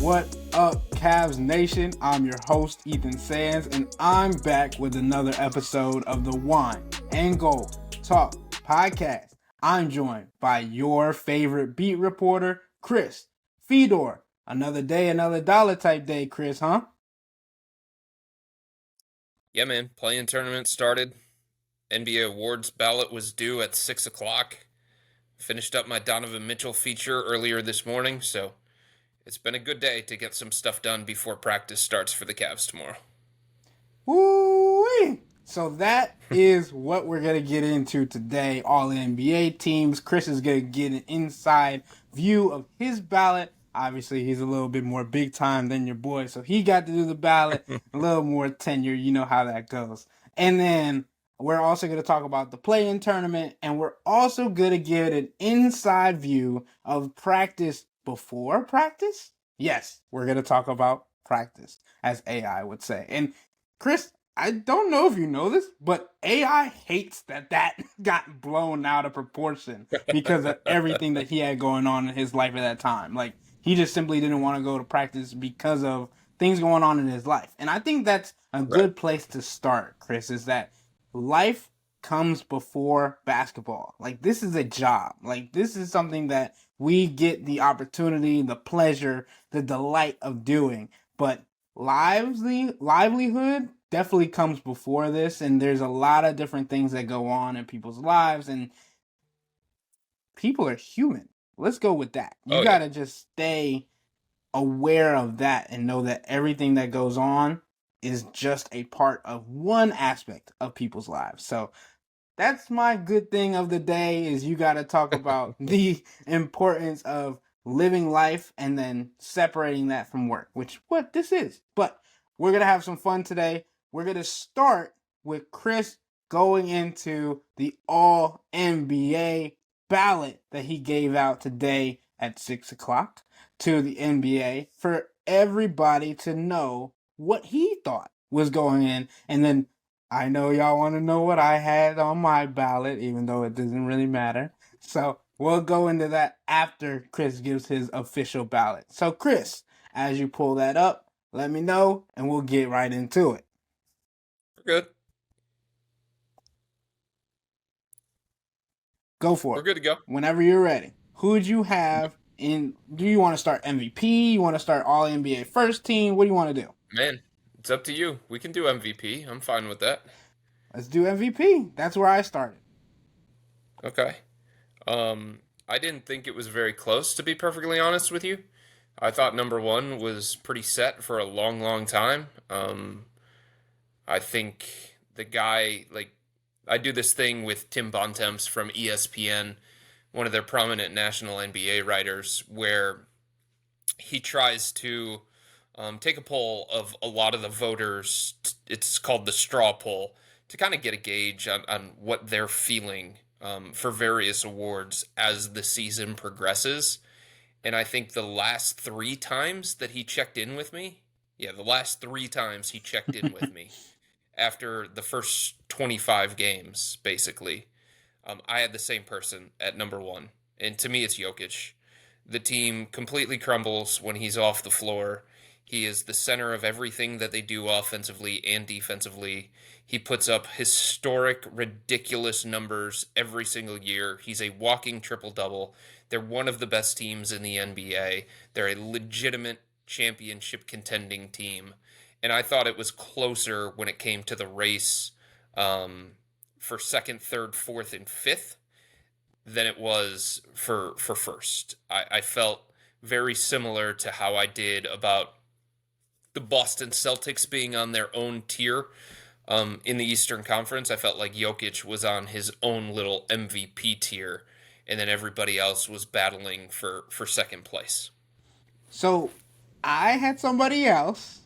What up, Cavs Nation? I'm your host, Ethan Sands, and I'm back with another episode of the Wine and Gold Talk podcast. I'm joined by your favorite beat reporter, Chris Fedor. Another day, another dollar type day, Chris, huh? Yeah, man. Playing tournament started. NBA awards ballot was due at 6 o'clock. Finished up my Donovan Mitchell feature earlier this morning, so it's been a good day to get some stuff done before practice starts for the Cavs tomorrow. Woo-wee! So that is what we're going to get into today. All NBA teams. Chris is going to get an inside view of his ballot. Obviously, he's a little bit more big time than your boy, so he got to do the ballot. A little more tenure. You know how that goes. And then we're also going to talk about the play-in tournament, and we're also going to get an inside view of practice before practice. Yes, we're going to talk about practice, as AI would say. And Chris, I don't know if you know this, but AI hates that got blown out of proportion because of everything that he had going on in his life at that time. Like, he just simply didn't want to go to practice because of things going on in his life. And I think that's a good place to start, Chris, is that life comes before basketball. Like, this is a job. Like, this is something that we get the opportunity, the pleasure, the delight of doing. But livelihood definitely comes before this, and there's a lot of different things that go on in people's lives, and people are human. Let's go with that. You gotta just stay aware of that and know that everything that goes on is just a part of one aspect of people's lives. So that's my good thing of the day, is you got to talk about the importance of living life and then separating that from work, which what this is. But we're going to have some fun today. We're going to start with Chris going into the All NBA ballot that he gave out today at 6 o'clock to the NBA for everybody to know what he thought was going in. And then I know y'all want to know what I had on my ballot, even though it doesn't really matter. So we'll go into that after Chris gives his official ballot. So Chris, as you pull that up, let me know and we'll get right into it. We're good. Go for it. We're good to go. Whenever you're ready. Who would you have in? Do you want to start MVP? You want to start All NBA first team? What do you want to do? Man, it's up to you. We can do MVP. I'm fine with that. Let's do MVP. That's where I started. Okay. I didn't think it was very close, to be perfectly honest with you. I thought number one was pretty set for a long, long time. I think the guy, I do this thing with Tim Bontemps from ESPN, one of their prominent national NBA writers, where he tries to take a poll of a lot of the voters. It's called the straw poll, to kind of get a gauge on what they're feeling for various awards as the season progresses. And I think the last three times that he checked in with me, the last three times he checked in with me after the first 25 games, basically, I had the same person at number one. And to me, it's Jokic. The team completely crumbles when he's off the floor. He is the center of everything that they do offensively and defensively. He puts up historic, ridiculous numbers every single year. He's a walking triple-double. They're one of the best teams in the NBA. They're a legitimate championship contending team. And I thought it was closer when it came to the race for second, third, fourth, and fifth than it was for first. I felt very similar to how I did about the Boston Celtics being on their own tier in the Eastern Conference. I felt like Jokic was on his own little MVP tier, and then everybody else was battling for second place. So I had somebody else.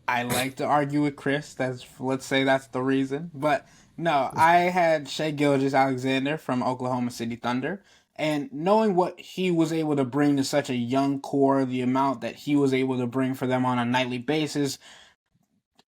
I like to argue with Chris. Let's say that's the reason. But no, I had Shai Gilgeous-Alexander from Oklahoma City Thunder. And knowing what he was able to bring to such a young core, the amount that he was able to bring for them on a nightly basis,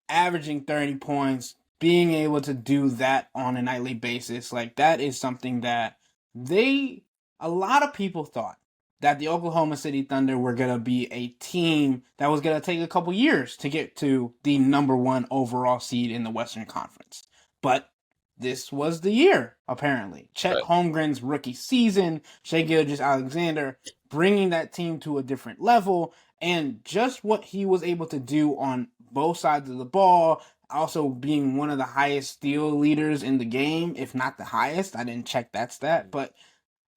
averaging 30 points, being able to do that on a nightly basis, like that is something that a lot of people thought that the Oklahoma City Thunder were going to be a team that was going to take a couple years to get to the number one overall seed in the Western Conference. But this was the year, apparently. Chet Right. Holmgren's rookie season, Shai Gilgeous-Alexander bringing that team to a different level, and just what he was able to do on both sides of the ball, also being one of the highest steal leaders in the game, if not the highest. I didn't check that stat, but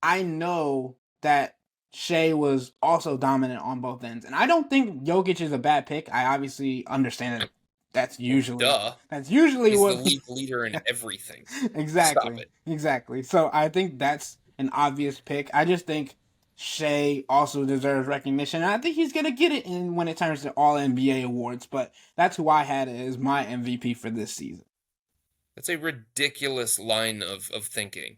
I know that Shea was also dominant on both ends. And I don't think Jokic is a bad pick. I obviously understand that that's Well, usually duh. He's the what league leader in everything. Stop exactly. it. Exactly. So I think that's an obvious pick. I just think Shea also deserves recognition. And I think he's gonna get it in when it turns to all NBA awards, but that's who I had as my MVP for this season. That's a ridiculous line of thinking.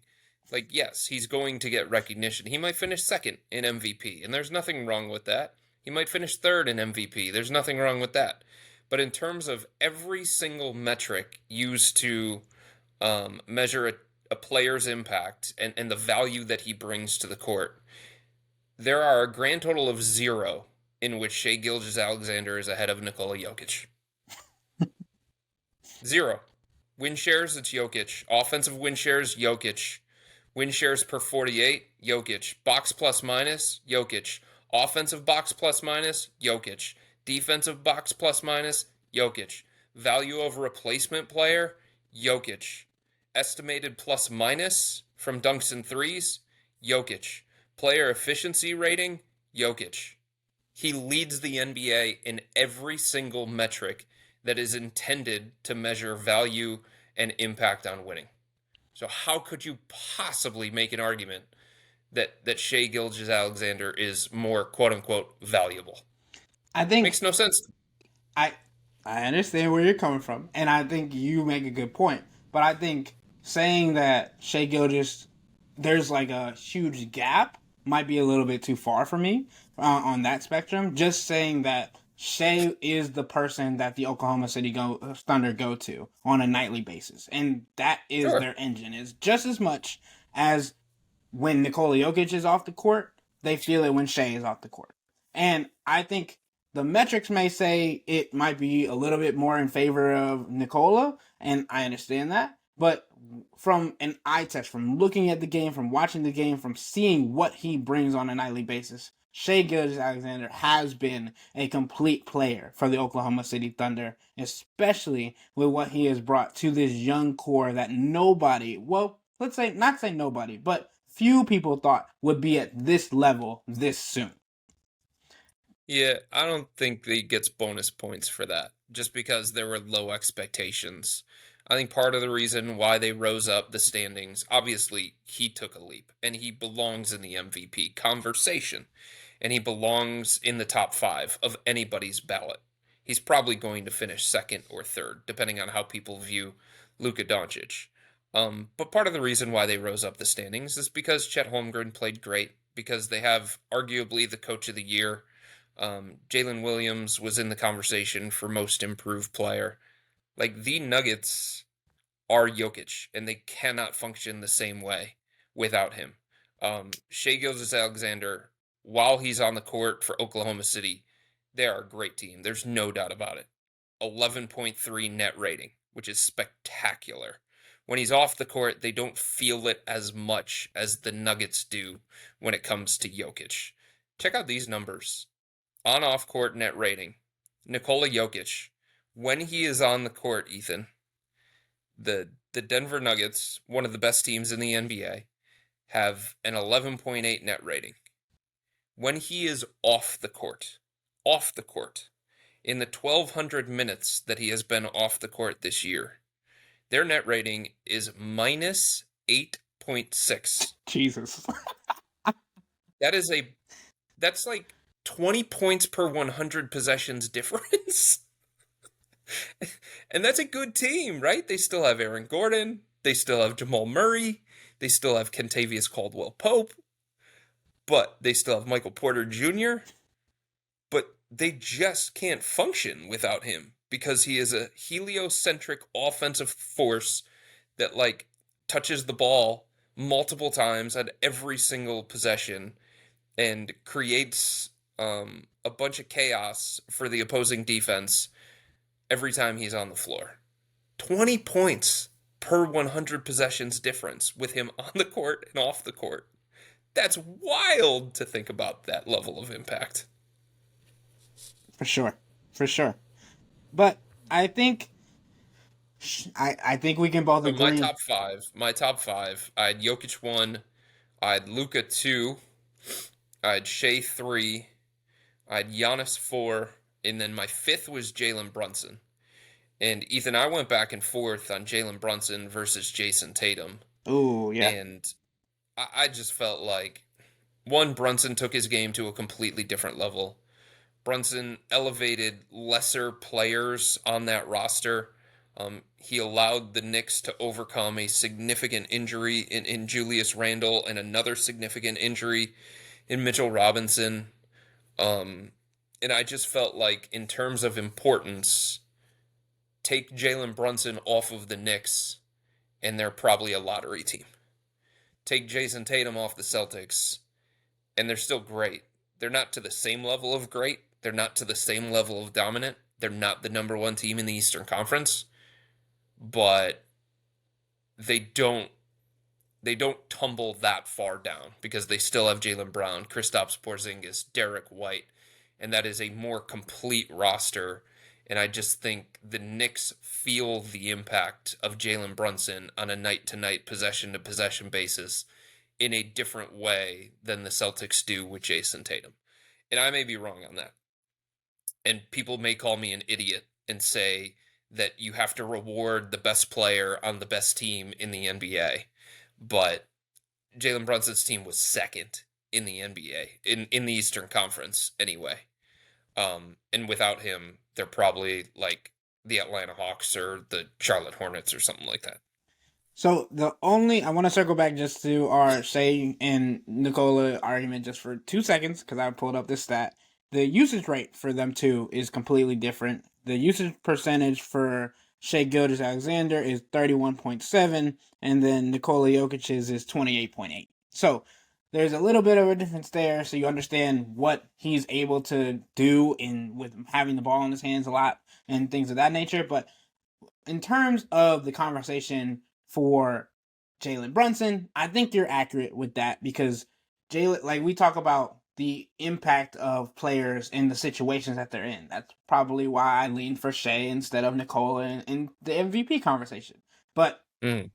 Like, yes, he's going to get recognition. He might finish second in MVP, and there's nothing wrong with that. He might finish third in MVP. There's nothing wrong with that. But in terms of every single metric used to measure a player's impact and the value that he brings to the court, there are a grand total of 0 in which Shai Gilgeous-Alexander is ahead of Nikola Jokic. 0. Win shares, it's Jokic. Offensive win shares, Jokic. Win shares per 48, Jokic. Box plus minus, Jokic. Offensive box plus minus, Jokic. Defensive box plus minus, Jokic. Value over replacement player, Jokic. Estimated plus minus from dunks and threes, Jokic. Player efficiency rating, Jokic. He leads the NBA in every single metric that is intended to measure value and impact on winning. So how could you possibly make an argument that Shai Gilgeous-Alexander is more quote unquote valuable? I think Makes no sense. I I understand where you're coming from, and I think you make a good point. But I think saying that Shea Gilgis, there's like a huge gap, might be a little bit too far for me on that spectrum. Just saying that Shea is the person that the Oklahoma City Thunder go to on a nightly basis, and that is Sure. their engine. Is just as much as when Nikola Jokic is off the court, they feel it when Shea is off the court. And I think the metrics may say it might be a little bit more in favor of Nikola, and I understand that. But from an eye test, from looking at the game, from watching the game, from seeing what he brings on a nightly basis, Shai Gilgeous-Alexander has been a complete player for the Oklahoma City Thunder, especially with what he has brought to this young core that nobody, well, let's say, not say nobody, but few people thought would be at this level this soon. Yeah, I don't think he gets bonus points for that, just because there were low expectations. I think part of the reason why they rose up the standings, obviously, he took a leap, and he belongs in the MVP conversation, and he belongs in the top 5 of anybody's ballot. He's probably going to finish second or third, depending on how people view Luka Doncic. But part of the reason why they rose up the standings is because Chet Holmgren played great, because they have arguably the coach of the year. Jalen Williams was in the conversation for most improved player. Like, the Nuggets are Jokic, and they cannot function the same way without him. Shai Gilgeous-Alexander, while he's on the court for Oklahoma City, they are a great team. There's no doubt about it. 11.3 net rating, which is spectacular. When he's off the court, they don't feel it as much as the Nuggets do when it comes to Jokic. Check out these numbers. On-off court net rating. Nikola Jokic, when he is on the court, Ethan, the Denver Nuggets, one of the best teams in the NBA, have an 11.8 net rating. When he is off the court, in the 1,200 minutes that he has been off the court this year, their net rating is minus 8.6. Jesus. That's like 20 points per 100 possessions difference. And that's a good team, right? They still have Aaron Gordon. They still have Jamal Murray. They still have Kentavious Caldwell-Pope. But they still have Michael Porter Jr. But they just can't function without him because he is a heliocentric offensive force that, like, touches the ball multiple times at every single possession. and creates a bunch of chaos for the opposing defense every time he's on the floor. 20 points per 100 possessions difference with him on the court and off the court. That's wild to think about that level of impact. For sure. For sure. But I think I think we can both So agree. my top five, I had Jokic 1, I had Luka 2, I had Shea 3, I had Giannis 4, and then my fifth was Jalen Brunson. And Ethan, I went back and forth on Jalen Brunson versus Jason Tatum. Oh, yeah. And I just felt like, one, Brunson took his game to a completely different level. Brunson elevated lesser players on that roster. He allowed the Knicks to overcome a significant injury in Julius Randle and another significant injury in Mitchell Robinson. And I just felt like, in terms of importance, take Jalen Brunson off of the Knicks, and they're probably a lottery team. Take Jason Tatum off the Celtics, and they're still great. They're not to the same level of great. They're not to the same level of dominant. They're not the number one team in the Eastern Conference, but they don't they don't tumble that far down because they still have Jaylen Brown, Kristaps Porzingis, Derek White, and that is a more complete roster. And I just think the Knicks feel the impact of Jalen Brunson on a night-to-night, possession-to-possession basis in a different way than the Celtics do with Jason Tatum. And I may be wrong on that. And people may call me an idiot and say that you have to reward the best player on the best team in the NBA. But Jalen Brunson's team was second in the NBA, in the Eastern Conference anyway. And without him, they're probably like the Atlanta Hawks or the Charlotte Hornets or something like that. So I want to circle back just to our Shea and Nikola argument just for 2 seconds because I pulled up this stat. The usage rate for them two is completely different. The usage percentage for Shea Gilgeous-Alexander is 31.7, and then Nikola Jokic's is 28.8. So there's a little bit of a difference there, so you understand what he's able to do in with having the ball in his hands a lot and things of that nature. But in terms of the conversation for Jalen Brunson, I think you're accurate with that because Jalen, like we talk about the impact of players in the situations that they're in. That's probably why I lean for Shea instead of Nikola in the MVP conversation. But Mm.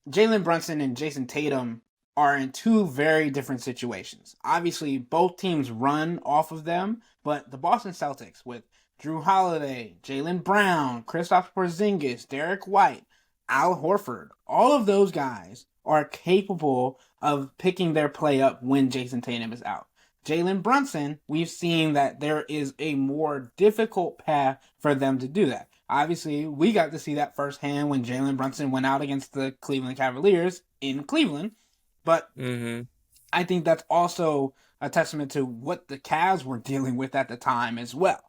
Jalen Brunson and Jason Tatum are in two very different situations. Obviously, both teams run off of them, but the Boston Celtics with Drew Holiday, Jaylen Brown, Kristaps Porzingis, Derek White, Al Horford, all of those guys are capable of picking their play up when Jason Tatum is out. Jalen Brunson, we've seen that there is a more difficult path for them to do that. Obviously, we got to see that firsthand when Jalen Brunson went out against the Cleveland Cavaliers in Cleveland. But Mm-hmm. I think that's also a testament to what the Cavs were dealing with at the time as well.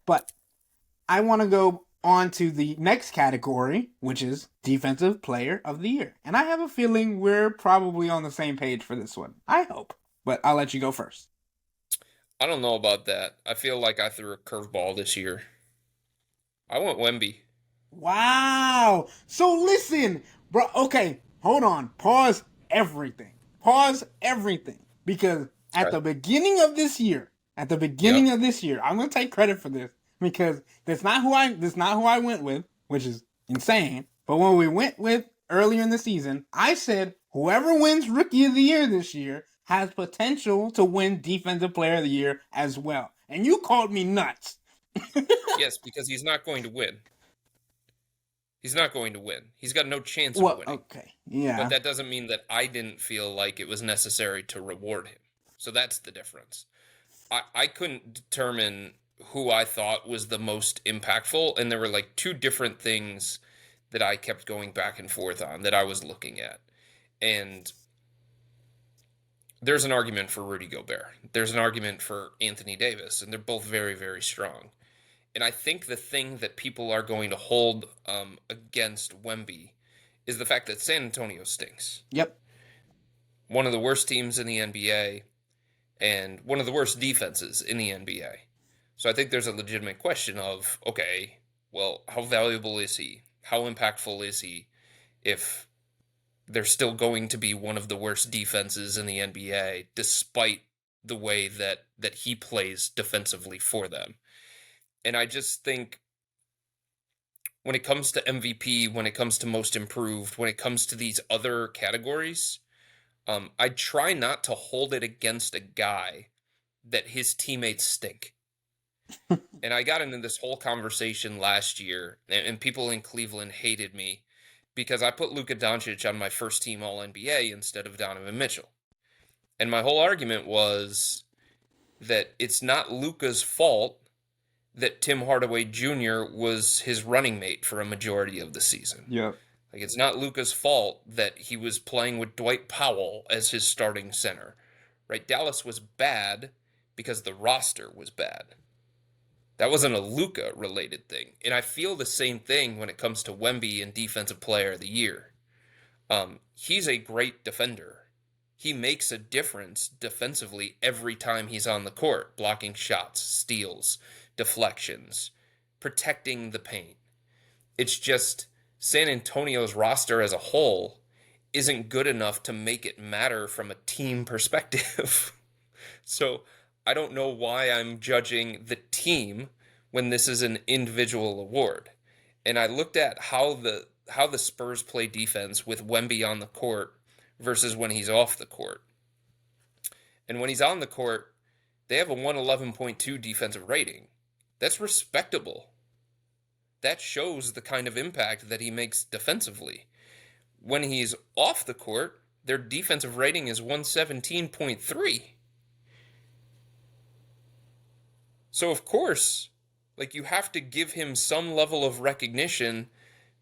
But I want to go on to the next category, which is Defensive Player of the Year. And I have a feeling we're probably on the same page for this one. I hope. But I'll let you go first. I don't know about that. I feel like I threw a curveball this year. I went Wemby. Wow. So listen, bro. Okay, hold on. Pause everything. Pause everything. Because at Okay. the beginning of this year, Yep. I'm gonna take credit for this because that's not who I went with, which is insane. But when we went with earlier in the season, I said whoever wins Rookie of the Year this year has potential to win Defensive Player of the Year as well. And you called me nuts. Yes, because he's not going to win. He's not going to win. He's got no chance of Well, winning. okay. But Yeah. that doesn't mean that I didn't feel like it was necessary to reward him. So that's the difference. I couldn't determine who I thought was the most impactful, and there were like two different things that I kept going back and forth on that I was looking at. And there's an argument for Rudy Gobert. There's an argument for Anthony Davis, and they're both very, very strong. And I think the thing that people are going to hold against Wemby is the fact that San Antonio stinks. Yep. One of the worst teams in the NBA, and one of the worst defenses in the NBA. So I think there's a legitimate question of, okay, well, how valuable is he? How impactful is he if they're still going to be one of the worst defenses in the NBA, despite the way that he plays defensively for them? And I just think when it comes to MVP, when it comes to most improved, when it comes to these other categories, I try not to hold it against a guy that his teammates stink. And I got into this whole conversation last year, and people in Cleveland hated me because I put Luka Doncic on my first team All NBA instead of Donovan Mitchell. And my whole argument was that it's not Luka's fault that Tim Hardaway Jr. was his running mate for a majority of the season. Yep. Like, it's not Luka's fault that he was playing with Dwight Powell as his starting center. Right? Dallas was bad because the roster was bad. That wasn't a Luka related thing. And I feel the same thing when it comes to Wemby and Defensive Player of the Year. He's a great defender. He makes a difference defensively every time he's on the court, blocking shots, steals, deflections, protecting the paint. It's just San Antonio's roster as a whole isn't good enough to make it matter from a team perspective. So I don't know why I'm judging the team when this is an individual award. And I looked at how the Spurs play defense with Wemby on the court versus when he's off the court. And when he's on the court, they have a 111.2 defensive rating. That's respectable. That shows the kind of impact that he makes defensively. When he's off the court, their defensive rating is 117.3. So of course, like, you have to give him some level of recognition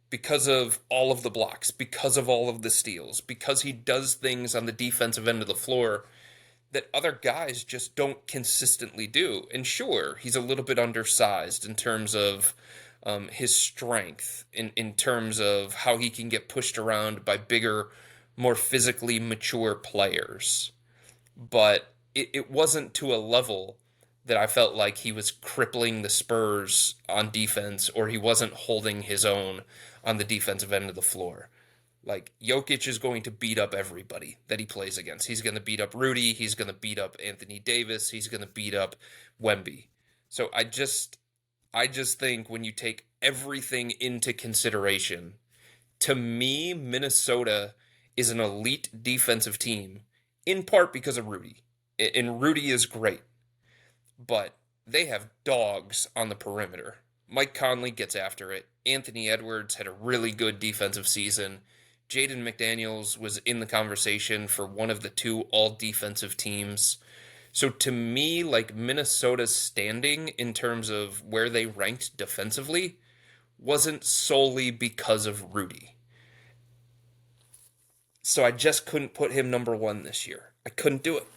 because of all of the blocks, because of all of the steals, because he does things on the defensive end of the floor that other guys just don't consistently do. And sure, he's a little bit undersized in terms of his strength, in terms of how he can get pushed around by bigger, more physically mature players. But it wasn't to a level that I felt like he was crippling the Spurs on defense, or he wasn't holding his own on the defensive end of the floor. Like, Jokic is going to beat up everybody that he plays against. He's going to beat up Rudy. He's going to beat up Anthony Davis. He's going to beat up Wemby. So I just think when you take everything into consideration, to me, Minnesota is an elite defensive team, in part because of Rudy. And Rudy is great. But they have dogs on the perimeter. Mike Conley gets after it. Anthony Edwards had a really good defensive season. Jaden McDaniels was in the conversation for one of the two all-defensive teams. So to me, like, Minnesota's standing in terms of where they ranked defensively wasn't solely because of Rudy. So I just couldn't put him number one this year. I couldn't do it.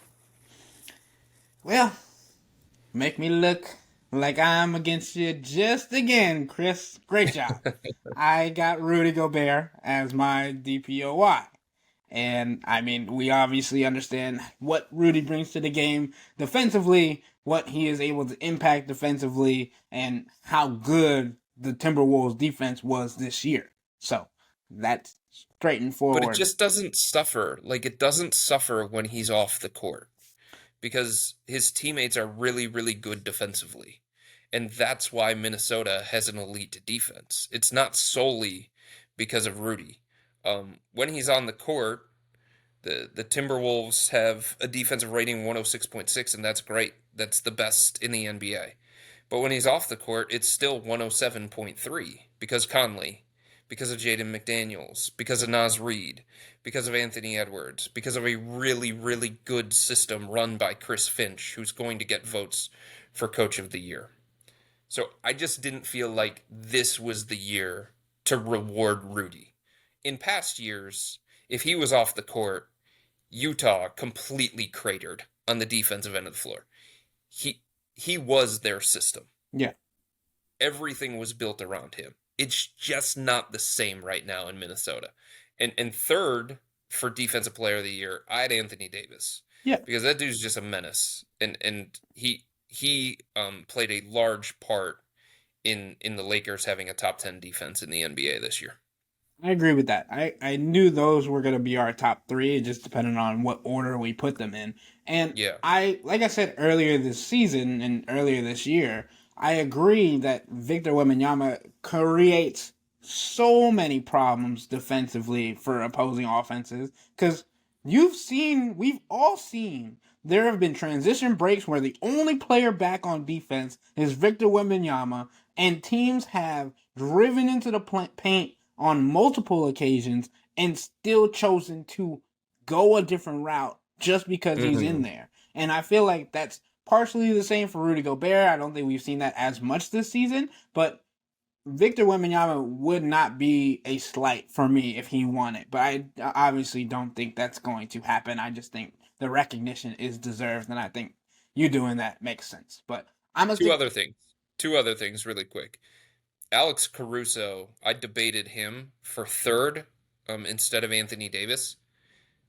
Well, make me look like I'm against you just again, Chris. Great job. I got Rudy Gobert as my DPOY. And, I mean, we obviously understand what Rudy brings to the game defensively, what he is able to impact defensively, and how good the Timberwolves defense was this year. So, that's straight and forward. But it just doesn't suffer. Like, it doesn't suffer when he's off the court, because his teammates are really, really good defensively. And that's why Minnesota has an elite defense. It's not solely because of Rudy. When he's on the court, the Timberwolves have a defensive rating 106.6, and that's great. That's the best in the NBA. But when he's off the court, it's still 107.3 because Conley, because of Jaden McDaniels, because of Naz Reid, because of Anthony Edwards, because of a really, really good system run by Chris Finch, who's going to get votes for Coach of the Year. So I just didn't feel like this was the year to reward Rudy. In past years, if he was off the court, Utah completely cratered on the defensive end of the floor. He was their system. Yeah. Everything was built around him. It's just not the same right now in Minnesota. And third, for Defensive Player of the Year, I had Anthony Davis Yeah, because that dude's just a menace, and he played a large part in the Lakers having a top 10 defense in the NBA this year. I agree with that. I knew those were going to be our top three, just depending on what order we put them in. And Yeah. like I said earlier this season and earlier this year, I agree that Victor Wembanyama creates so many problems defensively for opposing offenses. Because we've all seen, there have been transition breaks where the only player back on defense is Victor Wembanyama, and teams have driven into the paint on multiple occasions and still chosen to go a different route just because he's in Hmm. there. And I feel like that's partially the same for Rudy Gobert. I don't think we've seen that as much this season, but Victor Wembanyama would not be a slight for me if he won it. But I obviously don't think that's going to happen. I just think the recognition is deserved, and I think you doing that makes sense. But I'm gonna Two stick. other things. Two other things really quick. Alex Caruso, I debated him for third instead of Anthony Davis.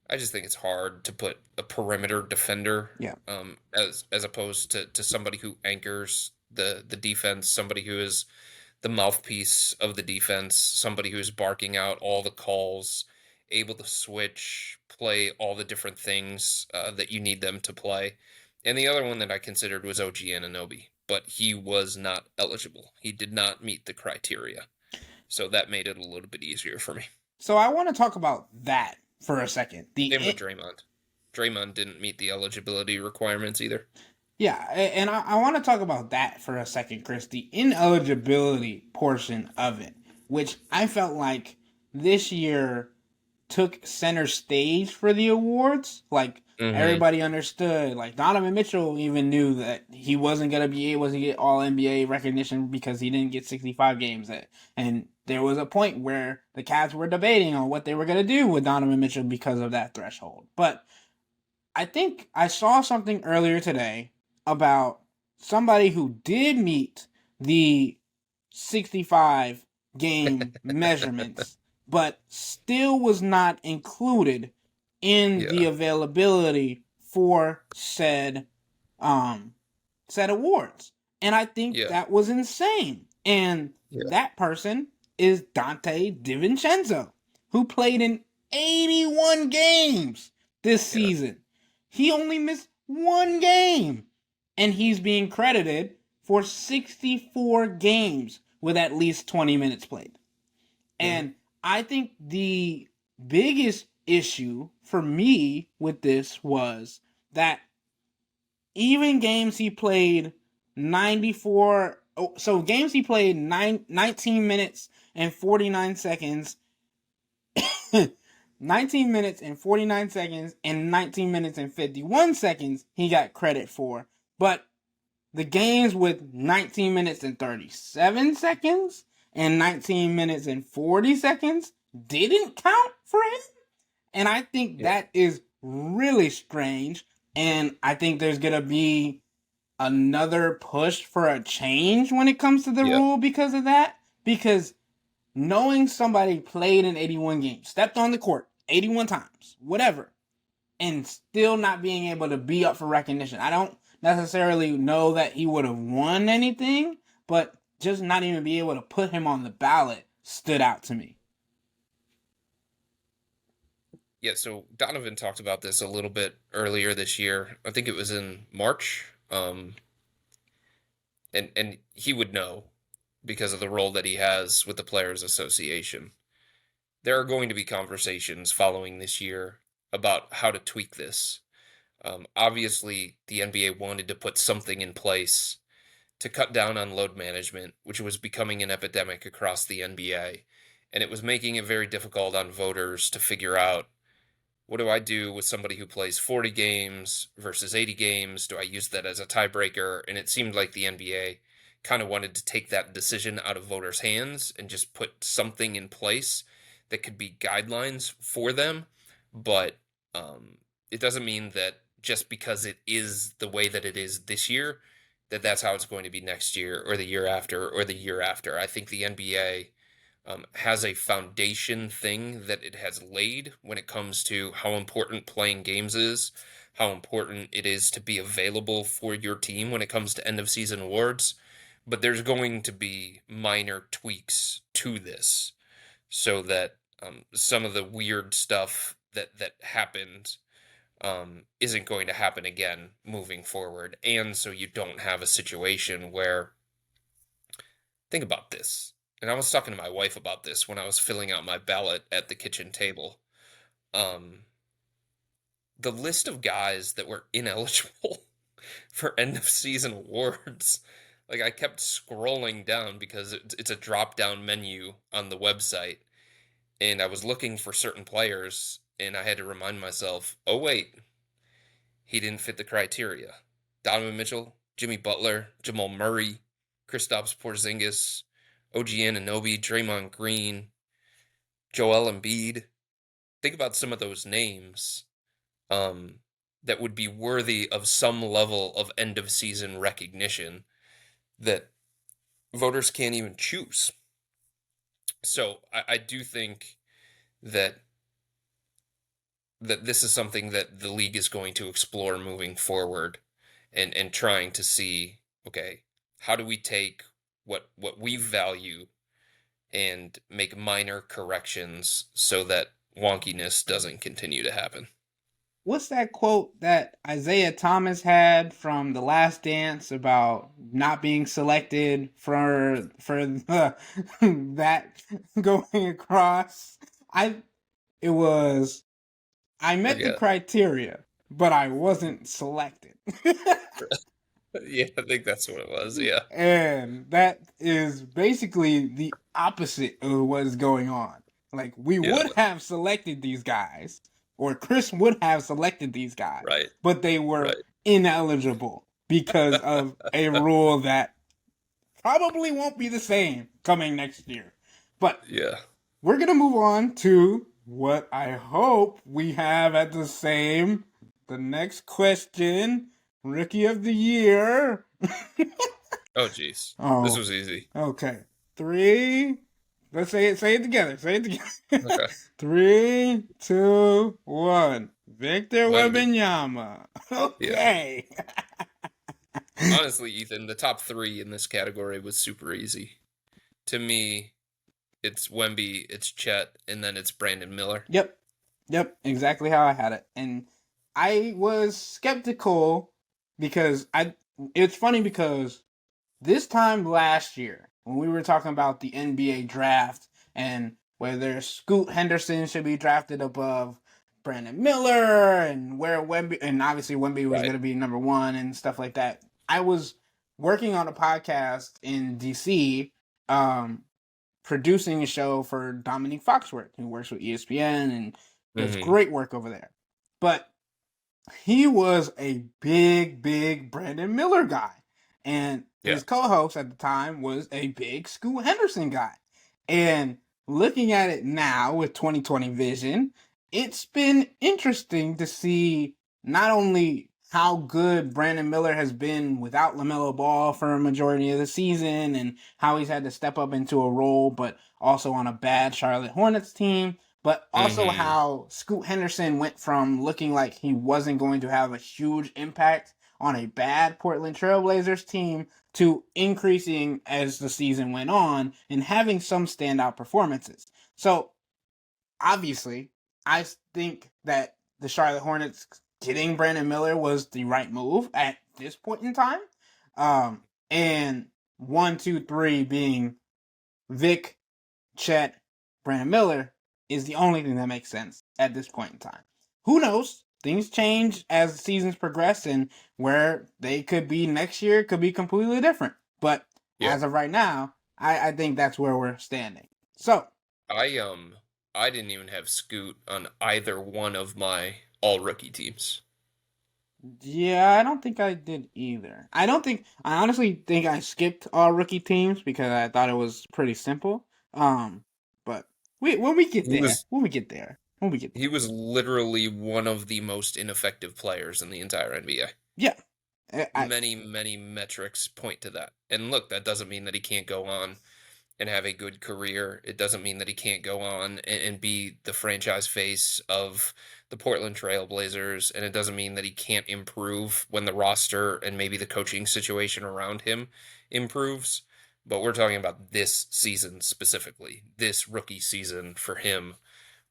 I just think it's hard to put a perimeter defender Yeah. as opposed to somebody who anchors the defense, somebody who is the mouthpiece of the defense, somebody who is barking out all the calls, able to switch, play all the different things that you need them to play. And the other one that I considered was OG Anunoby, but he was not eligible. He did not meet the criteria. So that made it a little bit easier for me. So I want to talk about that for a second. Same with Draymond. Draymond didn't meet the eligibility requirements either. Yeah, and I want to talk about that for a second, Chris. The ineligibility portion of it, which I felt like this year took center stage for the awards. Like Hmm. everybody understood. Like Donovan Mitchell even knew that he wasn't gonna be able to get All NBA recognition because he didn't get 65 games. And there was a point where the Cavs were debating on what they were gonna do with Donovan Mitchell because of that threshold. But I think I saw something earlier today about somebody who did meet the 65 game measurements, but still was not included in the Yeah. availability for um said awards. And I think Yeah. that was insane. And Yeah. that person is Dante DiVincenzo, who played in 81 games this Yeah. season. He only missed one game, and he's being credited for 64 games with at least 20 minutes played. Hmm. And I think the biggest issue for me with this was that even games he played 94, so games he played 19 minutes and 49 seconds, 19 minutes and 49 seconds and 19 minutes and 51 seconds he got credit for. But the games with 19 minutes and 37 seconds and 19 minutes and 40 seconds didn't count for him. And I think Yeah. that is really strange. And I think there's going to be another push for a change when it comes to the Yeah. rule because of that. Because knowing somebody played in 81 games, stepped on the court 81 times, whatever, and still not being able to be up for recognition. I don't necessarily know that he would have won anything, but just not even be able to put him on the ballot stood out to me. Yeah, so Donovan talked about this a little bit earlier this year. I think it was in March. And he would know because of the role that he has with the Players Association. There are going to be conversations following this year about how to tweak this. Obviously, the NBA wanted to put something in place to cut down on load management, which was becoming an epidemic across the NBA. And it was making it very difficult on voters to figure out, what do I do with somebody who plays 40 games versus 80 games? Do I use that as a tiebreaker? And it seemed like the NBA kind of wanted to take that decision out of voters' hands and just put something in place that could be guidelines for them. But it doesn't mean that just because it is the way that it is this year, that that's how it's going to be next year or the year after or the year after. I think the NBA has a foundation thing that it has laid when it comes to how important playing games is, how important it is to be available for your team when it comes to end of season awards. But there's going to be minor tweaks to this so that some of the weird stuff that happened isn't going to happen again moving forward. And so you don't have a situation where, think about this. And I was talking to my wife about this when I was filling out my ballot at the kitchen table. Um, the list of guys that were ineligible for end of season awards, like I kept scrolling down because it's a drop down menu on the website, and I was looking for certain players, and I had to remind myself, oh wait, he didn't fit the criteria. Donovan Mitchell, Jimmy Butler, Jamal Murray, Kristaps Porzingis, OG Anunoby, Draymond Green, Joel Embiid. Think about some of those names that would be worthy of some level of end of season recognition that voters can't even choose. So I do think that this is something that the league is going to explore moving forward, and trying to see, okay, how do we take what we value and make minor corrections so that wonkiness doesn't continue to happen. What's that quote that Isaiah Thomas had from The Last Dance about not being selected for that going across? I it was I met the Forget. criteria, but I wasn't selected. Yeah, I think that's what it was. Yeah. And that is basically the opposite of what is going on. Like, we Yeah. would have selected these guys, or Chris would have selected these guys, Right. but they were Right. ineligible because of a rule that probably won't be the same coming next year. But Yeah. we're going to move on to what I hope we have at the next question. Rookie of the year. Oh, jeez. This Oh, was easy. okay. Three. Let's say it. Say it together. Say it together. Okay. 3, 2, 1. Victor Wemby. Wembanyama. Yeah. Okay. Honestly, Ethan, the top three in this category was super easy. To me, it's Wemby, it's Chet, and then it's Brandon Miller. Yep. Yep. Exactly how I had it. And I was skeptical because it's funny because this time last year, when we were talking about the NBA draft and whether Scoot Henderson should be drafted above Brandon Miller and where Wemby, and obviously Wemby was Right. going to be number one and stuff like that, I was working on a podcast in DC, producing a show for Dominique Foxworth, who works with ESPN and does Mm-hmm. great work over there. But he was a big Brandon Miller guy. And Yeah. his co-host at the time was a big Scoot Henderson guy. And looking at it now with 2020 vision, it's been interesting to see not only how good Brandon Miller has been without LaMelo Ball for a majority of the season and how he's had to step up into a role, but also on a bad Charlotte Hornets team, but also Mm-hmm. how Scoot Henderson went from looking like he wasn't going to have a huge impact on a bad Portland Trailblazers team to increasing as the season went on and having some standout performances. So, obviously, I think that the Charlotte Hornets getting Brandon Miller was the right move at this point in time. And 1, 2, 3 being Vic, Chet, Brandon Miller is the only thing that makes sense at this point in time. Who knows? Things change as the seasons progress, and where they could be next year could be completely different. But Yeah. as of right now, I think that's where we're standing. So, I didn't even have Scoot on either one of my all rookie teams. yeah, I don't think I did either. I honestly think I skipped all rookie teams because I thought it was pretty simple. But when we get He there, was when we get he there. was literally one of the most ineffective players in the entire NBA. Yeah. Many metrics point to that. And look, that doesn't mean that he can't go on and have a good career, it doesn't mean that he can't go on and be the franchise face of the Portland Trail Blazers, and it doesn't mean that he can't improve when the roster and maybe the coaching situation around him improves. But we're talking about this season specifically. This rookie season for him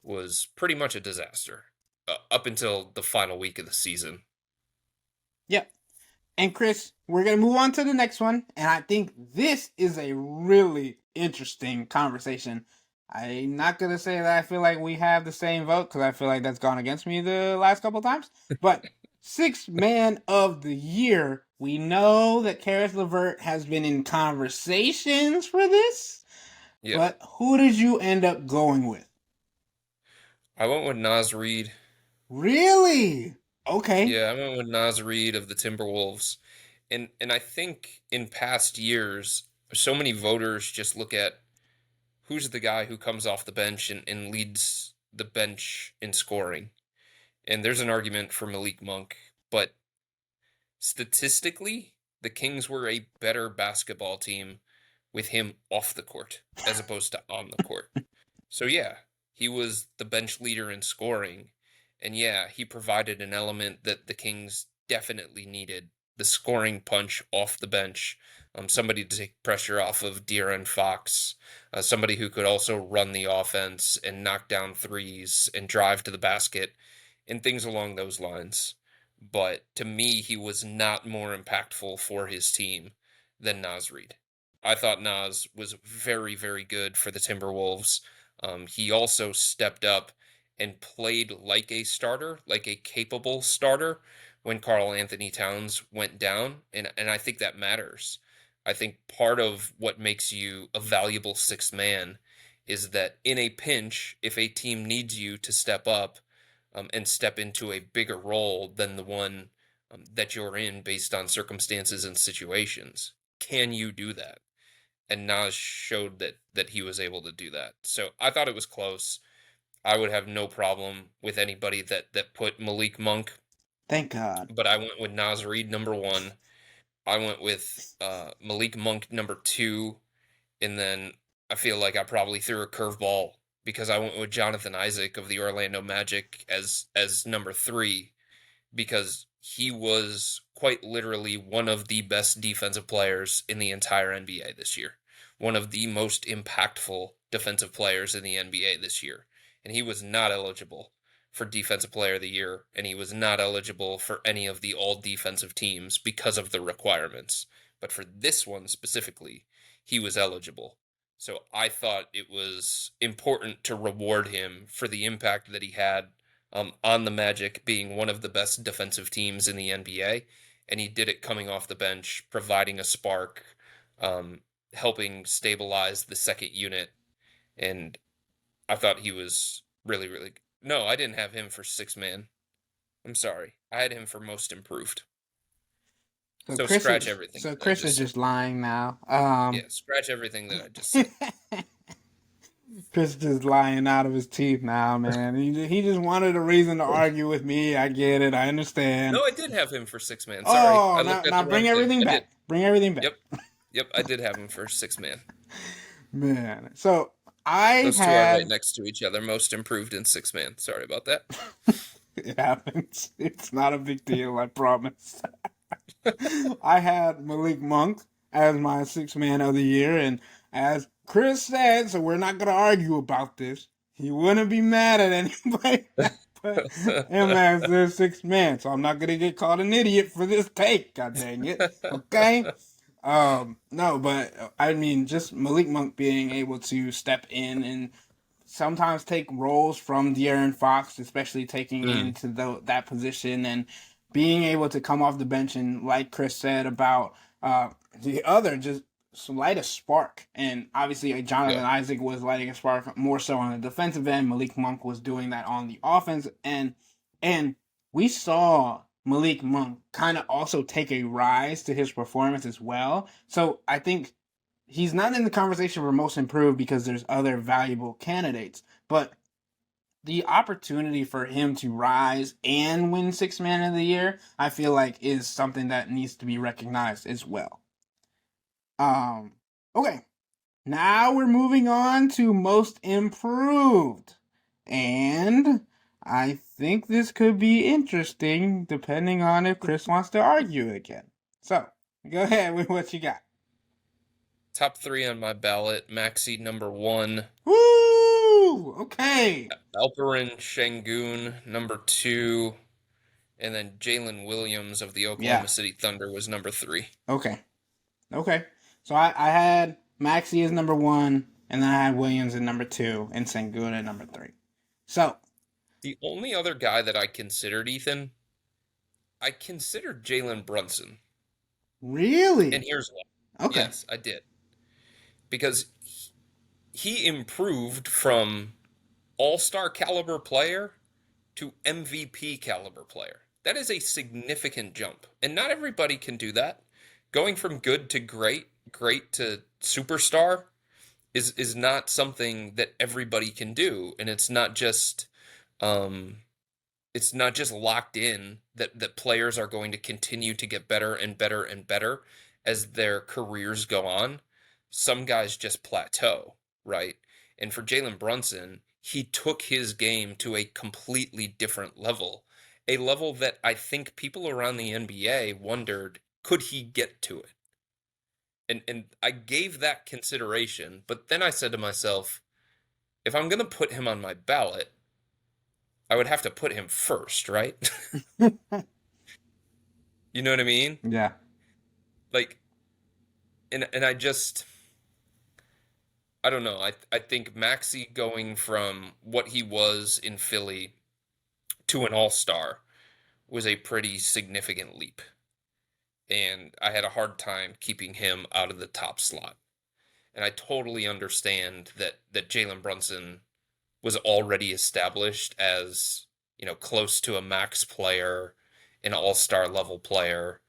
was pretty much a disaster up until the final week of the season. Yep. And Chris, we're going to move on to the next one. And I think this is a really interesting conversation. I'm not going to say that I feel like we have the same vote because I feel like that's gone against me the last couple times. But sixth man of the year, we know that Karis LeVert has been in conversations for this. Yeah. But who did you end up going with? I went with Naz Reid. Really? Okay. Yeah, I went with Naz Reid of the Timberwolves. And I think in past years, so many voters just look at who's the guy who comes off the bench and leads the bench in scoring. And there's an argument for Malik Monk, but statistically, the Kings were a better basketball team with him off the court as opposed to on the court. So yeah, he was the bench leader in scoring, and yeah, he provided an element that the Kings definitely needed, the scoring punch off the bench, somebody to take pressure off of De'Aaron Fox, somebody who could also run the offense and knock down threes and drive to the basket and things along those lines. But to me, he was not more impactful for his team than Naz Reid. I thought Naz was very, very good for the Timberwolves. He also stepped up and played like a starter, like a capable starter when Karl Anthony Towns went down. And I think that matters. I think part of what makes you a valuable sixth man is that in a pinch, if a team needs you to step up and step into a bigger role than the one that you're in based on circumstances and situations, can you do that? And Nas showed that he was able to do that. So I thought it was close. I would have no problem with anybody that put Malik Monk, Thank God. but I went with Nas Reid number one. I went with Malik Monk number two, and then I feel like I probably threw a curveball because I went with Jonathan Isaac of the Orlando Magic as number three because he was quite literally one of the best defensive players in the entire NBA this year. One of the most impactful defensive players in the NBA this year. And he was not eligible for Defensive Player of the Year, and he was not eligible for any of the all defensive teams because of the requirements. But for this one specifically, he was eligible. So I thought it was important to reward him for the impact that he had on the Magic being one of the best defensive teams in the NBA. And he did it coming off the bench, providing a spark, helping stabilize the second unit. And I thought he was really, really. No, I didn't have him for six man. I'm sorry. I had him for most improved. So scratch everything So that I Chris is just said. just lying now. Yeah, scratch everything that I just said. Chris just lying out of his teeth now, man. He just wanted a reason to argue with me. I get it. I understand. No, I did have him for six man. Sorry. Oh, I now looked at the bring wrong thing. everything I did. back. Bring everything back. Yep. Yep, I did have him for six man. Man. So I Those two are right had next to each other. Most improved in six man. Sorry about that. it happens. It's not a big deal, I promise. I had Malik Monk as my sixth man of the year, and as Chris said, so we're not gonna argue about this. He wouldn't be mad at anybody that put him as their sixth man, so I'm not gonna get called an idiot for this take. God dang it. Okay. No, but I mean, just Malik Monk being able to step in and sometimes take roles from De'Aaron Fox, especially taking into that position and being able to come off the bench and, like Chris said about the other, just light a spark. And obviously, Jonathan Yeah. Isaac was lighting a spark more so on the defensive end. Malik Monk was doing that on the offense end, and we saw Malik Monk kind of also take a rise to his performance as well. So I think he's not in the conversation for most improved because there's other valuable candidates, but the opportunity for him to rise and win six man of the year, I feel like is something that needs to be recognized as well. Okay. Now we're moving on to most improved. And I think this could be interesting depending on if Chris wants to argue again. So, go ahead with what you got. Top three on my ballot: Maxey number one, Woo! Okay. Alperen Şengün number two, and then Jalen Williams of the Yeah. Oklahoma City Thunder was number three. Okay. Okay. So I had Maxey as number one, and then I had Williams at number two, and Sengun at number three. So, The only other guy that I considered, Ethan, I considered Jalen Brunson. And really? here's why. Okay. Yes, I did. Because he improved from all-star caliber player to MVP caliber player. That is a significant jump. And not everybody can do that. Going from good to great, great to superstar is not something that everybody can do. And um it's not just locked in that players are going to continue to get better and better and better as their careers go on. Some guys just plateau, right? And for Jalen Brunson, he took his game to a completely different level, a level that I think people around the NBA wondered, could he get to it? And I gave that consideration, but then I said to myself, if I'm going to put him on my ballot, I would have to put him first, right? You know what I mean? Yeah. Like, and I don't know. I think Maxey going from what he was in Philly to an all-star was a pretty significant leap. And I had a hard time keeping him out of the top slot. And I totally understand that Jalen Brunson was already established as, close to a max player, an all-star level player,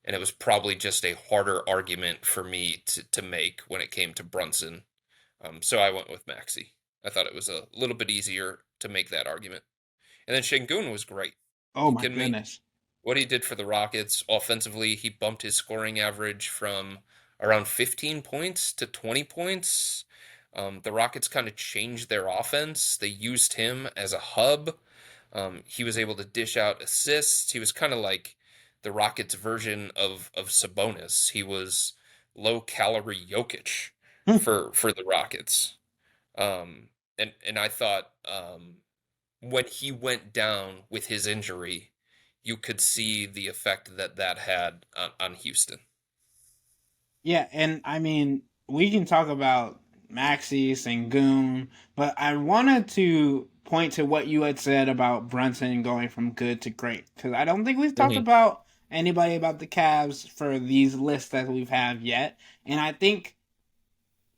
and it was probably just a harder argument for me to make when it came to Brunson. So I went with Maxey. I thought it was a little bit easier to make that argument. And then Şengün was great. Oh You my kidding me? goodness. What he did for the Rockets offensively, he bumped his scoring average from around 15 points to 20 points. The Rockets kind of changed their offense. They used him as a hub. He was able to dish out assists. He was kind of like the Rockets' version of Sabonis. He was low calorie Jokic for the Rockets. And I thought when he went down with his injury, you could see the effect that had on Houston. Yeah, and I mean, we can talk about Maxi, Sengun, but I wanted to point to what you had said about Brunson going from good to great. Because I don't think we've talked Hmm. about anybody about the Cavs for these lists that we've had yet. And I think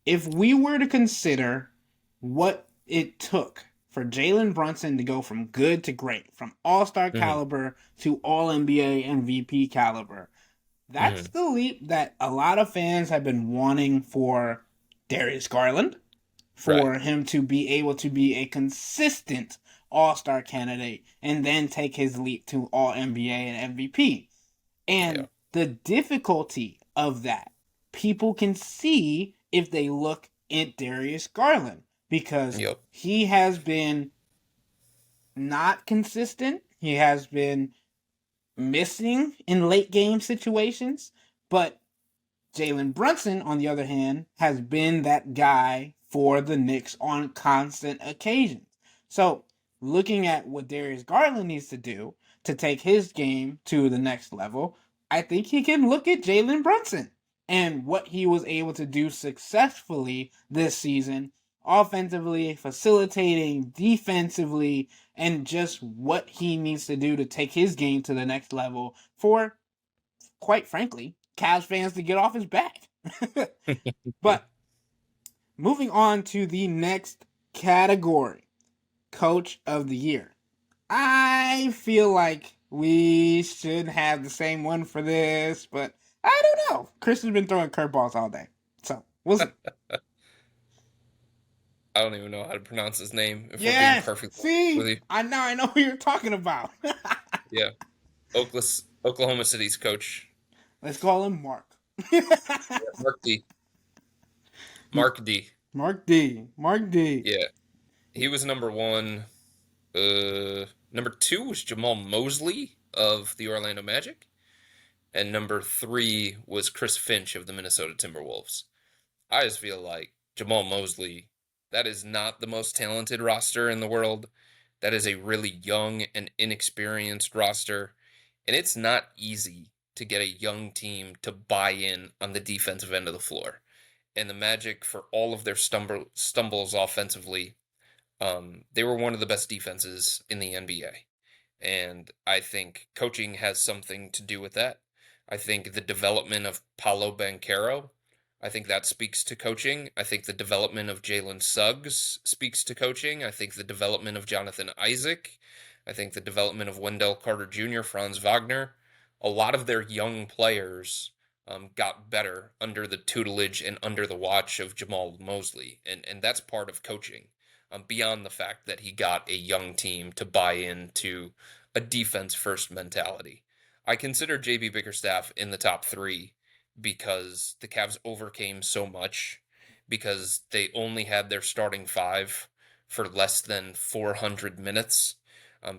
if we were to consider what it took for Jalen Brunson to go from good to great, from all star Hmm. caliber to all NBA MVP caliber, that's Hmm. the leap that a lot of fans have been wanting for Darius Garland, Right. for him to be able to be a consistent all star candidate and then take his leap to all NBA and MVP. Yeah. And the difficulty of that, people can see if they look at Darius Garland because Yep. he has been not consistent. He has been missing in late game situations, but Jalen Brunson, on the other hand, has been that guy for the Knicks on constant occasions. So, looking at what Darius Garland needs to do to take his game to the next level, I think he can look at Jalen Brunson and what he was able to do successfully this season, offensively, facilitating, defensively, and just what he needs to do to take his game to the next level for, quite frankly, Cavs fans to get off his back. But moving on to the next category, Coach of the Year. I feel like we should have the same one for this, but I don't know. Chris has been throwing curveballs all day. So we'll see. I don't even know how to pronounce his name, if we're being Yes. perfectly honest with See, you. I know who you're talking about. Yeah. Oklahoma City's coach. Let's call him Mark. Yeah, Mark D. Mark D. Mark D. Mark D. Yeah, he was number one. Number two was Jamal Mosley of the Orlando Magic, and number three was Chris Finch of the Minnesota Timberwolves. I just feel like Jamal Mosley, that is not the most talented roster in the world. That is a really young and inexperienced roster, and it's not easy to get a young team to buy in on the defensive end of the floor. And the Magic, for all of their stumbles offensively, they were one of the best defenses in the NBA. And I think coaching has something to do with that. I think the development of Paolo Banchero, I think that speaks to coaching. I think the development of Jalen Suggs speaks to coaching. I think the development of Jonathan Isaac. I think the development of Wendell Carter Jr., Franz Wagner. A lot of their young players got better under the tutelage and under the watch of Jamal Mosley. And that's part of coaching, beyond the fact that he got a young team to buy into a defense first mentality. I consider JB Bickerstaff in the top three because the Cavs overcame so much, because they only had their starting five for less than 400 minutes,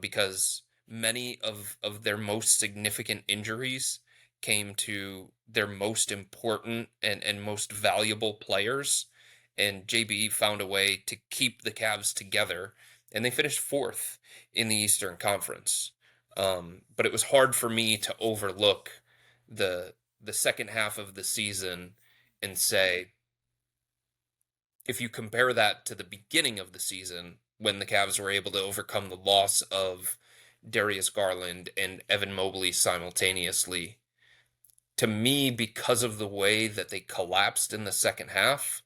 because many of their most significant injuries came to their most important and most valuable players. And JB found a way to keep the Cavs together, and they finished fourth in the Eastern Conference. But it was hard for me to overlook the second half of the season and say, if you compare that to the beginning of the season, when the Cavs were able to overcome the loss of Darius Garland and Evan Mobley simultaneously, to me, because of the way that they collapsed in the second half,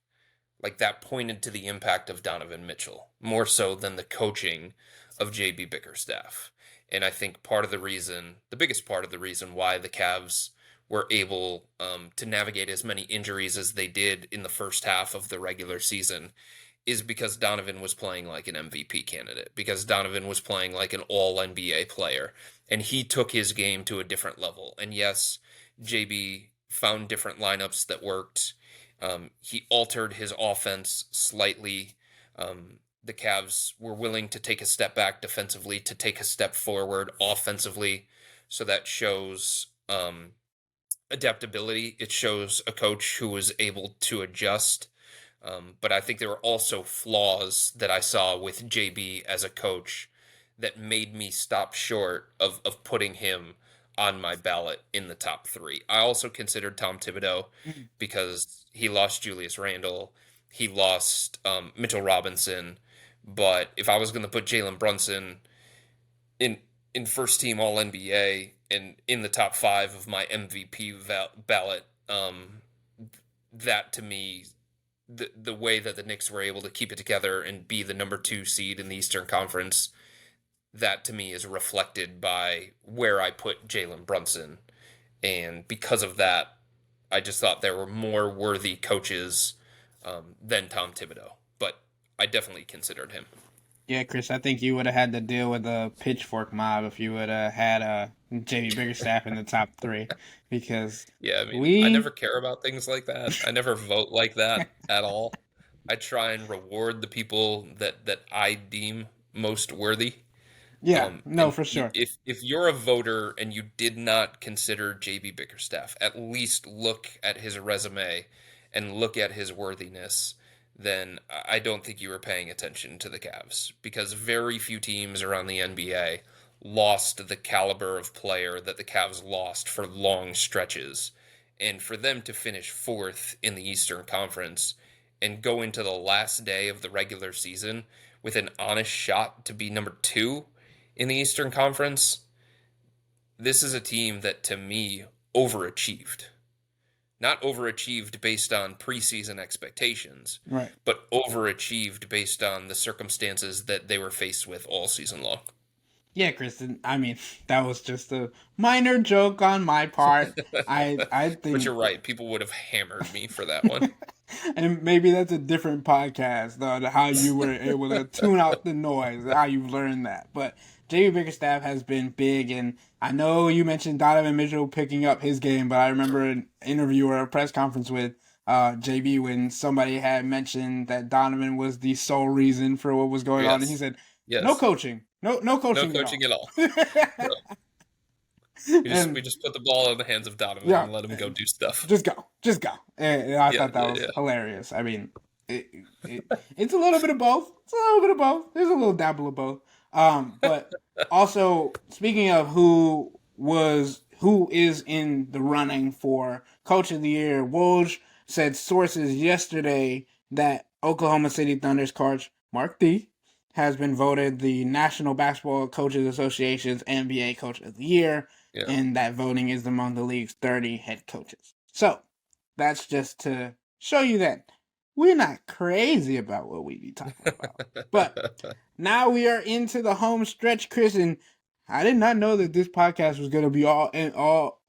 like that pointed to the impact of Donovan Mitchell more so than the coaching of JB Bickerstaff. And I think part of the reason, the biggest part of the reason why the Cavs were able to navigate as many injuries as they did in the first half of the regular season is because Donovan was playing like an MVP candidate, because Donovan was playing like an all NBA player, and he took his game to a different level. And yes, JB found different lineups that worked. He altered his offense slightly. The Cavs were willing to take a step back defensively to take a step forward offensively. So that shows adaptability. It shows a coach who was able to adjust. But I think there were also flaws that I saw with JB as a coach that made me stop short of putting him on my ballot in the top three. I also considered Tom Thibodeau because he lost Julius Randle, he lost Mitchell Robinson, but if I was going to put Jalen Brunson in first team All NBA and in the top five of my MVP ballot, that to me, the way that the Knicks were able to keep it together and be the number 2 seed in the Eastern Conference, that to me is reflected by where I put Jalen Brunson. And because of that, I just thought there were more worthy coaches than Tom Thibodeau. But I definitely considered him. Yeah, Chris, I think you would have had to deal with a pitchfork mob if you would have had a JB Bickerstaff in the top three, because yeah, I mean, I never care about things like that. I never vote like that at all. I try and reward the people that I deem most worthy. Yeah, no, for sure. If you're a voter and you did not consider JB Bickerstaff, at least look at his resume and look at his worthiness, then I don't think you were paying attention to the Cavs, because very few teams around the NBA lost the caliber of player that the Cavs lost for long stretches. And for them to finish fourth in the Eastern Conference and go into the last day of the regular season with an honest shot to be number 2 in the Eastern Conference, this is a team that, to me, overachieved. Not overachieved based on preseason expectations, right, but overachieved based on the circumstances that they were faced with all season long. Yeah, Kristen, I mean, that was just a minor joke on my part. I think... But you're right. People would have hammered me for that one. And maybe that's a different podcast, though, how you were able to tune out the noise, how you learned that. But JB Bickerstaff has been big, and I know you mentioned Donovan Mitchell picking up his game, but I remember an interview or a press conference with JB, when somebody had mentioned that Donovan was the sole reason for what was going on, and he Yes. said, "No Yes. coaching, no No coaching at coaching all." at all. No. We And just put the ball in the hands of Donovan yeah, and let him go do stuff. just go. And I Yeah, thought that yeah, was yeah. hilarious. I mean, it, it's a little bit of both. It's a little bit of both. There's a little dabble of both. But also speaking of who is in the running for Coach of the Year, Woj said sources yesterday that Oklahoma City Thunder's coach Mark D has been voted the National Basketball Coaches Association's NBA Coach of the Year, Yeah. and that voting is among the league's 30 head coaches. So that's just to show you that we're not crazy about what we be talking about. But now we are into the home stretch, Chris, and I did not know that this podcast was going to be all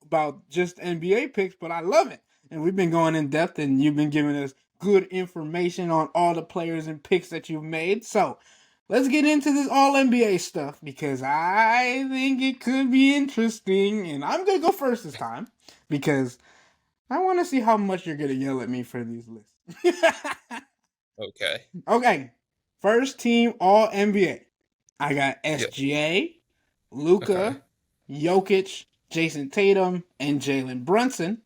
about just NBA picks, but I love it. And we've been going in depth, and you've been giving us good information on all the players and picks that you've made. So let's get into this all NBA stuff because I think it could be interesting. And I'm going to go first this time because I want to see how much you're going to yell at me for these lists. Okay. Okay. First team all NBA. I got Yeah. SGA, Okay. Luca, Jokic, Jason Tatum, and Jalen Brunson.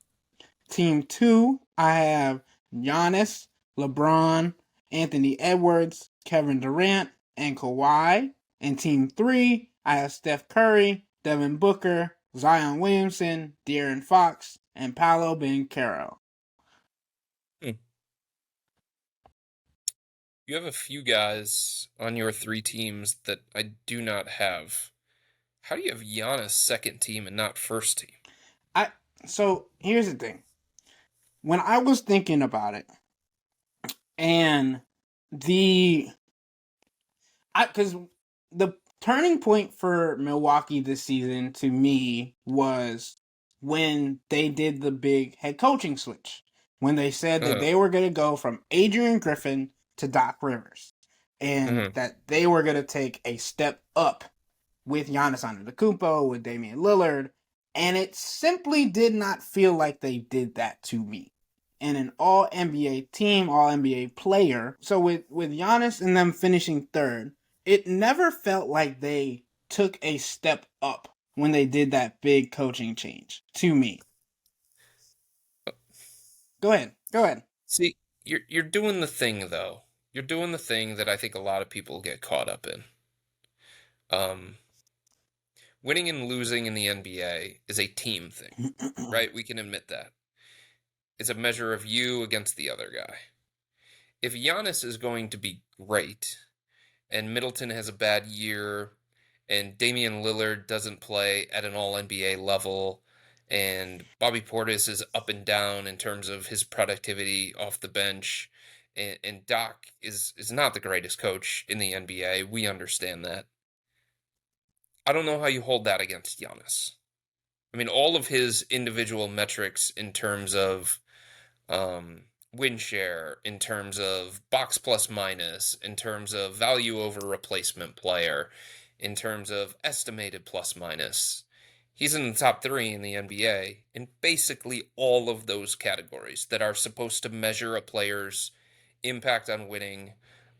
Team 2, I have Giannis, LeBron, Anthony Edwards, Kevin Durant, and Kawhi. And Team 3, I have Steph Curry, Devin Booker, Zion Williamson, De'Aaron Fox, and Paolo Banchero. Hmm. You have a few guys on your three teams that I do not have. How do you have Giannis second team and not first team? So here's the thing. When I was thinking about it, and because the turning point for Milwaukee this season to me was when they did the big head coaching switch. When they said that Uh-huh. they were going to go from Adrian Griffin to Doc Rivers, and Uh-huh. that they were going to take a step up with Giannis Antetokounmpo, with Damian Lillard, and it simply did not feel like they did that to me. And an all NBA team, all NBA player. So with Giannis and them finishing third, it never felt like they took a step up when they did that big coaching change to me. Go ahead. Go ahead. See, you're doing the thing though. You're doing the thing that I think a lot of people get caught up in. Um, Winning and losing in the NBA is a team thing, right? We can admit that. It's a measure of you against the other guy. If Giannis is going to be great and Middleton has a bad year and Damian Lillard doesn't play at an all NBA level and Bobby Portis is up and down in terms of his productivity off the bench and Doc is not the greatest coach in the NBA. We understand that. I don't know how you hold that against Giannis. I mean, all of his individual metrics in terms of win share, in terms of box plus minus, in terms of value over replacement player, in terms of estimated plus minus. He's in the top three in the NBA in basically all of those categories that are supposed to measure a player's impact on winning,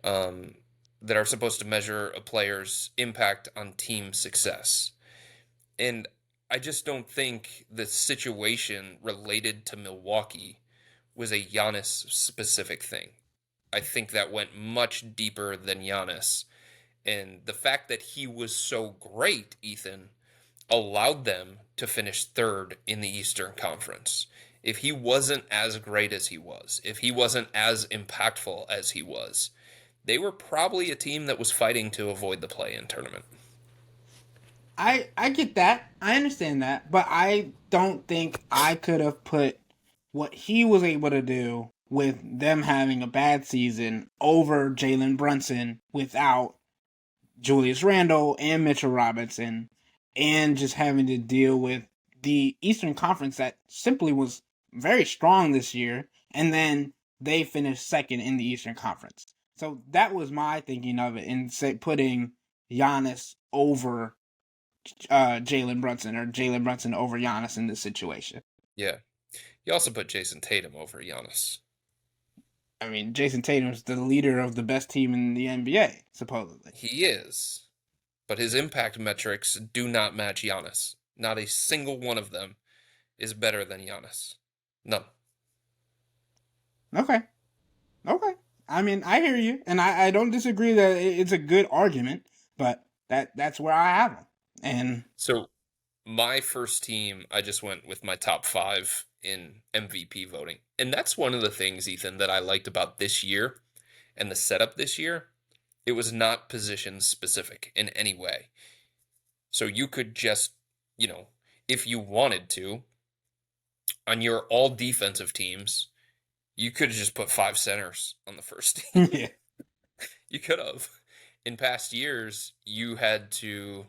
um, that are supposed to measure a player's impact on team success. And I just don't think the situation related to Milwaukee was a Giannis specific thing. I think that went much deeper than Giannis. And the fact that he was so great, Ethan, allowed them to finish third in the Eastern Conference. If he wasn't as great as he was, if he wasn't as impactful as he was, they were probably a team that was fighting to avoid the play-in tournament. I get that. I understand that, but I don't think I could have put what he was able to do with them having a bad season over Jalen Brunson without Julius Randle and Mitchell Robinson, and just having to deal with the Eastern Conference that simply was very strong this year, and then they finished second in the Eastern Conference. So that was my thinking of it, and putting Giannis over Jalen Brunson, or Jalen Brunson over Giannis in this situation. Yeah. You also put Jason Tatum over Giannis. I mean, Jason Tatum's the leader of the best team in the NBA, supposedly. He is, but his impact metrics do not match Giannis. Not a single one of them is better than Giannis. None. Okay. Okay. I mean, I hear you, and I don't disagree that it's a good argument, but that's where I have them. And So my first team, I just went with my top five in MVP voting. And that's one of the things, Ethan, that I liked about this year and the setup this year. It was not position specific in any way. So you could just, if you wanted to, on your all defensive teams, you could have just put five centers on the first team. yeah, You could have. In past years, you had to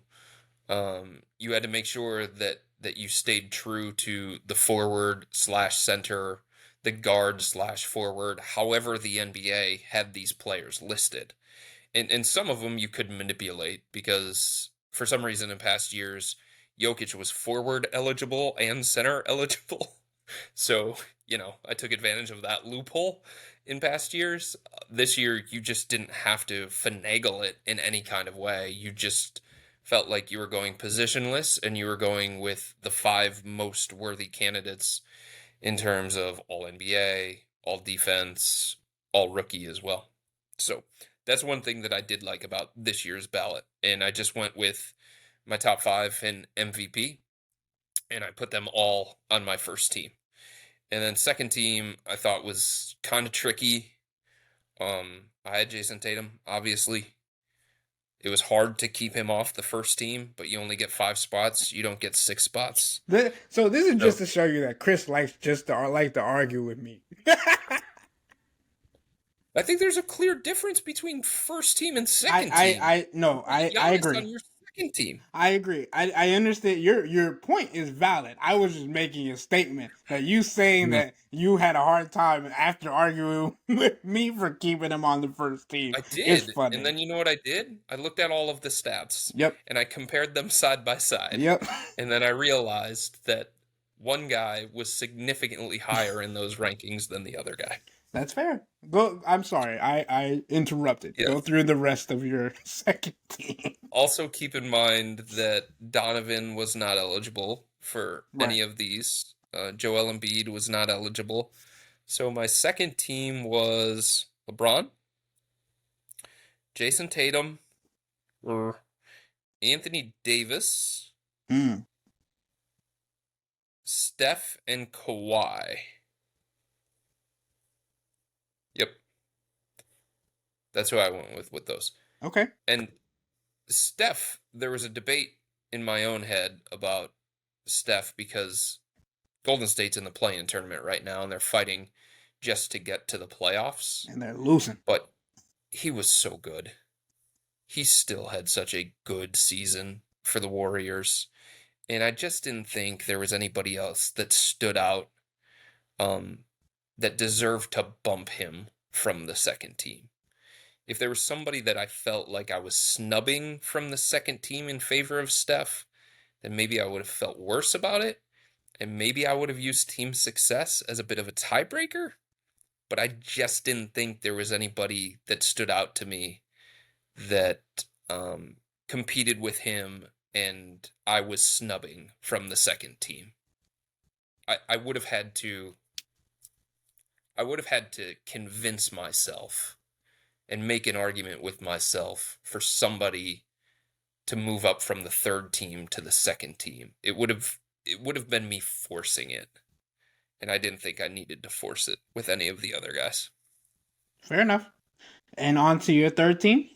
make sure that you stayed true to the forward slash center, the guard slash forward, however the NBA had these players listed. And some of them you could manipulate because for some reason in past years, Jokic was forward eligible and center eligible. So, I took advantage of that loophole in past years. This year, you just didn't have to finagle it in any kind of way. You just felt like you were going positionless and you were going with the five most worthy candidates in terms of all NBA, all defense, all rookie as well. So that's one thing that I did like about this year's ballot. And I just went with my top five in MVP and I put them all on my first team. And then second team I thought was kind of tricky. I had Jason Tatum, obviously. It was hard to keep him off the first team, but you only get 5 spots. You don't get 6 spots. so this is just So to show you that Chris likes just to like to argue with me. I think there's a clear difference between first team and I, second I, team. I, no, I Giannis on agree. your second team. I agree. I understand your point is valid. I was just making a statement that you saying Mm. that you had a hard time after arguing with me for keeping him on the first team I is did. And funny. then you know what I did? I looked at all of the stats Yep. and I compared them side by side. Yep. And then I realized that one guy was significantly higher in those rankings than the other guy. That's fair. Go. I'm sorry. I interrupted. Yeah. Go through the rest of your second team. Also, keep in mind that Donovan was not eligible for Right. any of these. Joel Embiid was not eligible. So my second team was LeBron, Jason Tatum, Anthony Davis, Mm. Steph, and Kawhi. Yep, that's who I went with those. Okay. And Steph, there was a debate in my own head about Steph because Golden State's in the play-in tournament right now, and they're fighting just to get to the playoffs. And they're losing. But he was so good. He still had such a good season for the Warriors. And I just didn't think there was anybody else that stood out that deserved to bump him from the second team. If there was somebody that I felt like I was snubbing from the second team in favor of Steph, then maybe I would have felt worse about it. And maybe I would have used team success as a bit of a tiebreaker. But I just didn't think there was anybody that stood out to me that competed with him and I was snubbing from the second team. I would have had to convince myself and make an argument with myself for somebody to move up from the third team to the second team. It would have been me forcing it. And I didn't think I needed to force it with any of the other guys. Fair enough. And on to your third team.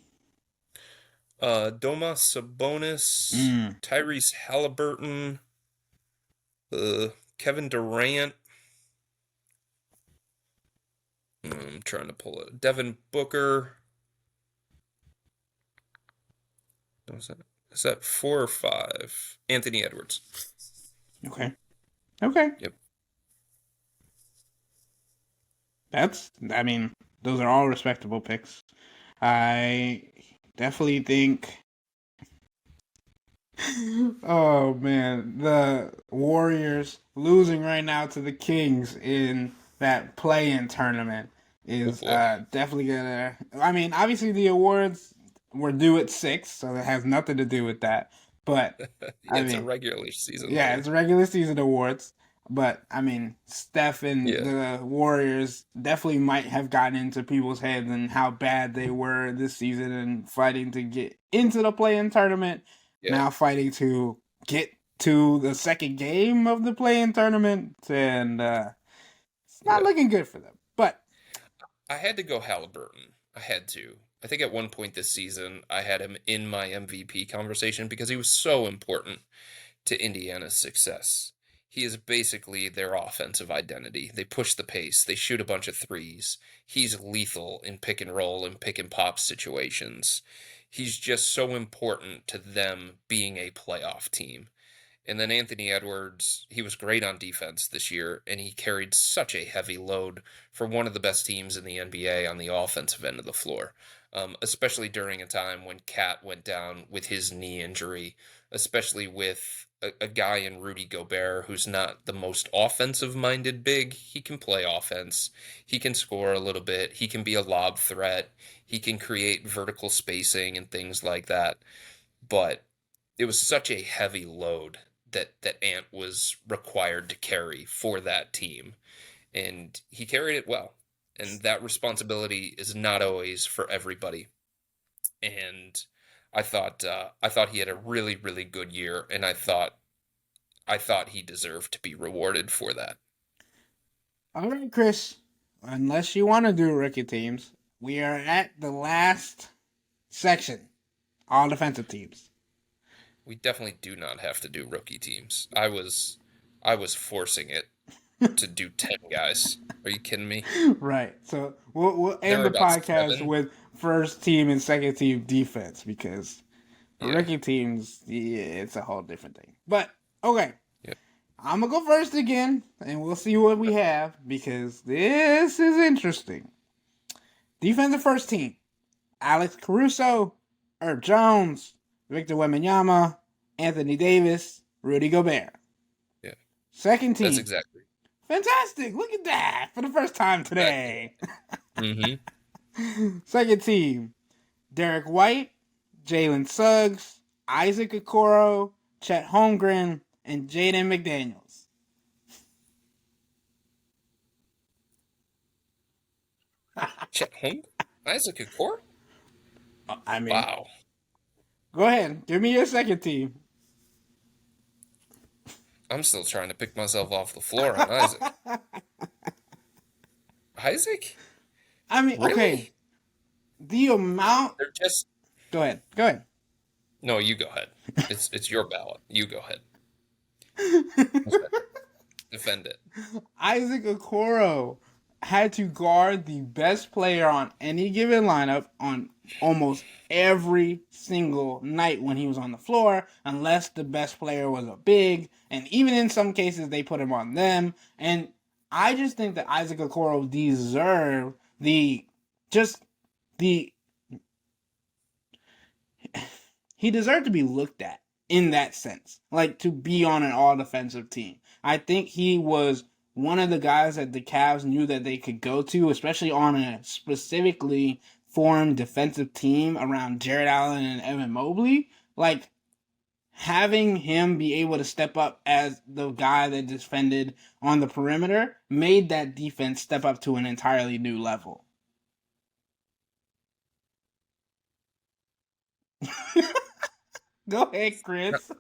Domas Sabonis, Tyrese Halliburton, Kevin Durant. I'm trying to pull it. Devin Booker. Is that 4 or 5? Anthony Edwards. Okay. Yep. Those are all respectable picks. I definitely think Oh man, the Warriors losing right now to the Kings in that play-in tournament Oh is boy. definitely gonna. I mean, obviously the awards were due at 6, so it has nothing to do with that. But Yeah, I it's a mean, regular season yeah, thing. it's regular season awards. But I mean, Steph and Yeah, the Warriors definitely might have gotten into people's heads and how bad they were this season and fighting to get into the play-in tournament. yeah, Now fighting to get to the second game of the play-in tournament, and it's not yeah. looking good for them. But I had to go Halliburton. I had to. I think at one point this season, I had him in my MVP conversation because he was so important to Indiana's success. He is basically their offensive identity. They push the pace, they shoot a bunch of threes. He's lethal in pick and roll and pick and pop situations. He's just so important to them being a playoff team. And then Anthony Edwards, he was great on defense this year, and he carried such a heavy load for one of the best teams in the NBA on the offensive end of the floor, especially during a time when Cat went down with his knee injury, especially with a guy in Rudy Gobert who's not the most offensive minded big. He can play offense, he can score a little bit, he can be a lob threat, he can create vertical spacing and things like that. But it was such a heavy load that Ant was required to carry for that team, and he carried it well. And that responsibility is not always for everybody. And I thought he had a really good year, and I thought he deserved to be rewarded for that. all right, Chris, unless you want to do rookie teams, we are at the last section, all defensive teams. We definitely do not have to do rookie teams. I was forcing it to do 10 guys. Are you kidding me? Right. So we'll There end were the about podcast 7. with first team and second team defense because Yeah. rookie teams, yeah, it's a whole different thing. But okay, Yeah. I'm gonna go first again, and we'll see what we have because this is interesting. Defensive first team: Alex Caruso, Herb Jones, Victor Wembanyama, Anthony Davis, Rudy Gobert. Yeah. Second That's team: exactly fantastic. Look at that for the first time exactly today. right. Second team: Derek White, Jalen Suggs, Isaac Okoro, Chet Holmgren, and Jaden McDaniels. Chet Holmgren? Isaac Okoro? I mean, Wow. go ahead. Give me your second team. I'm still trying to pick myself off the floor on Isaac. Isaac? I mean, okay. Really? The amount. They're just Go ahead. Go No, you go ahead. It's your ballot. You go ahead. ahead. Defend it. Isaac Okoro had to guard the best player on any given lineup on almost every single night when he was on the floor, unless the best player was a big, and even in some cases they put him on them. And I just think that Isaac Okoro deserved just the he deserved to be looked at in that sense, like to be on an all defensive team. I think he was one of the guys that the Cavs knew that they could go to, especially on a specifically formed defensive team around Jarrett Allen and Evan Mobley. Like having him be able to step up as the guy that defended on the perimeter made that defense step up to an entirely new level. Go ahead, No, Chris.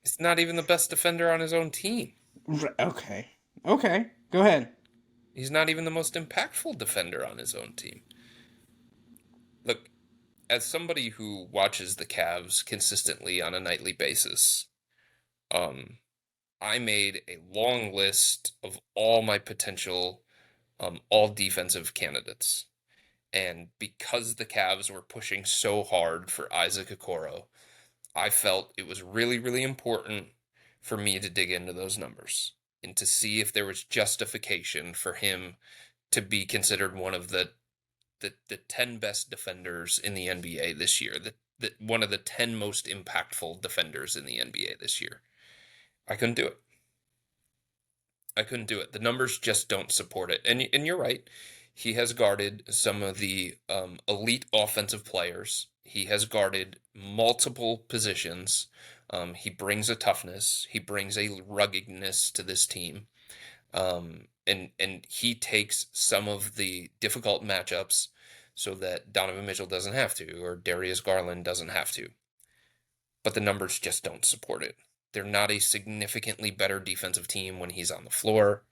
he's not even the best defender on his own team. Okay. Okay. Go ahead. He's not even the most impactful defender on his own team. Look, as somebody who watches the Cavs consistently on a nightly basis, um, I made a long list of all my potential all defensive candidates. And because the Cavs were pushing so hard for Isaac Okoro, I felt it was really important for me to dig into those numbers and to see if there was justification for him to be considered one of the 10 best defenders in the NBA this year, one of the 10 most impactful defenders in the NBA this year. I couldn't do it. I couldn't do it. The numbers just don't support it. And you're right. He has guarded some of the elite offensive players. He has guarded multiple positions. He brings a toughness. He brings a ruggedness to this team. And he takes some of the difficult matchups so that Donovan Mitchell doesn't have to, or Darius Garland doesn't have to. But the numbers just don't support it. They're not a significantly better defensive team when he's on the floor.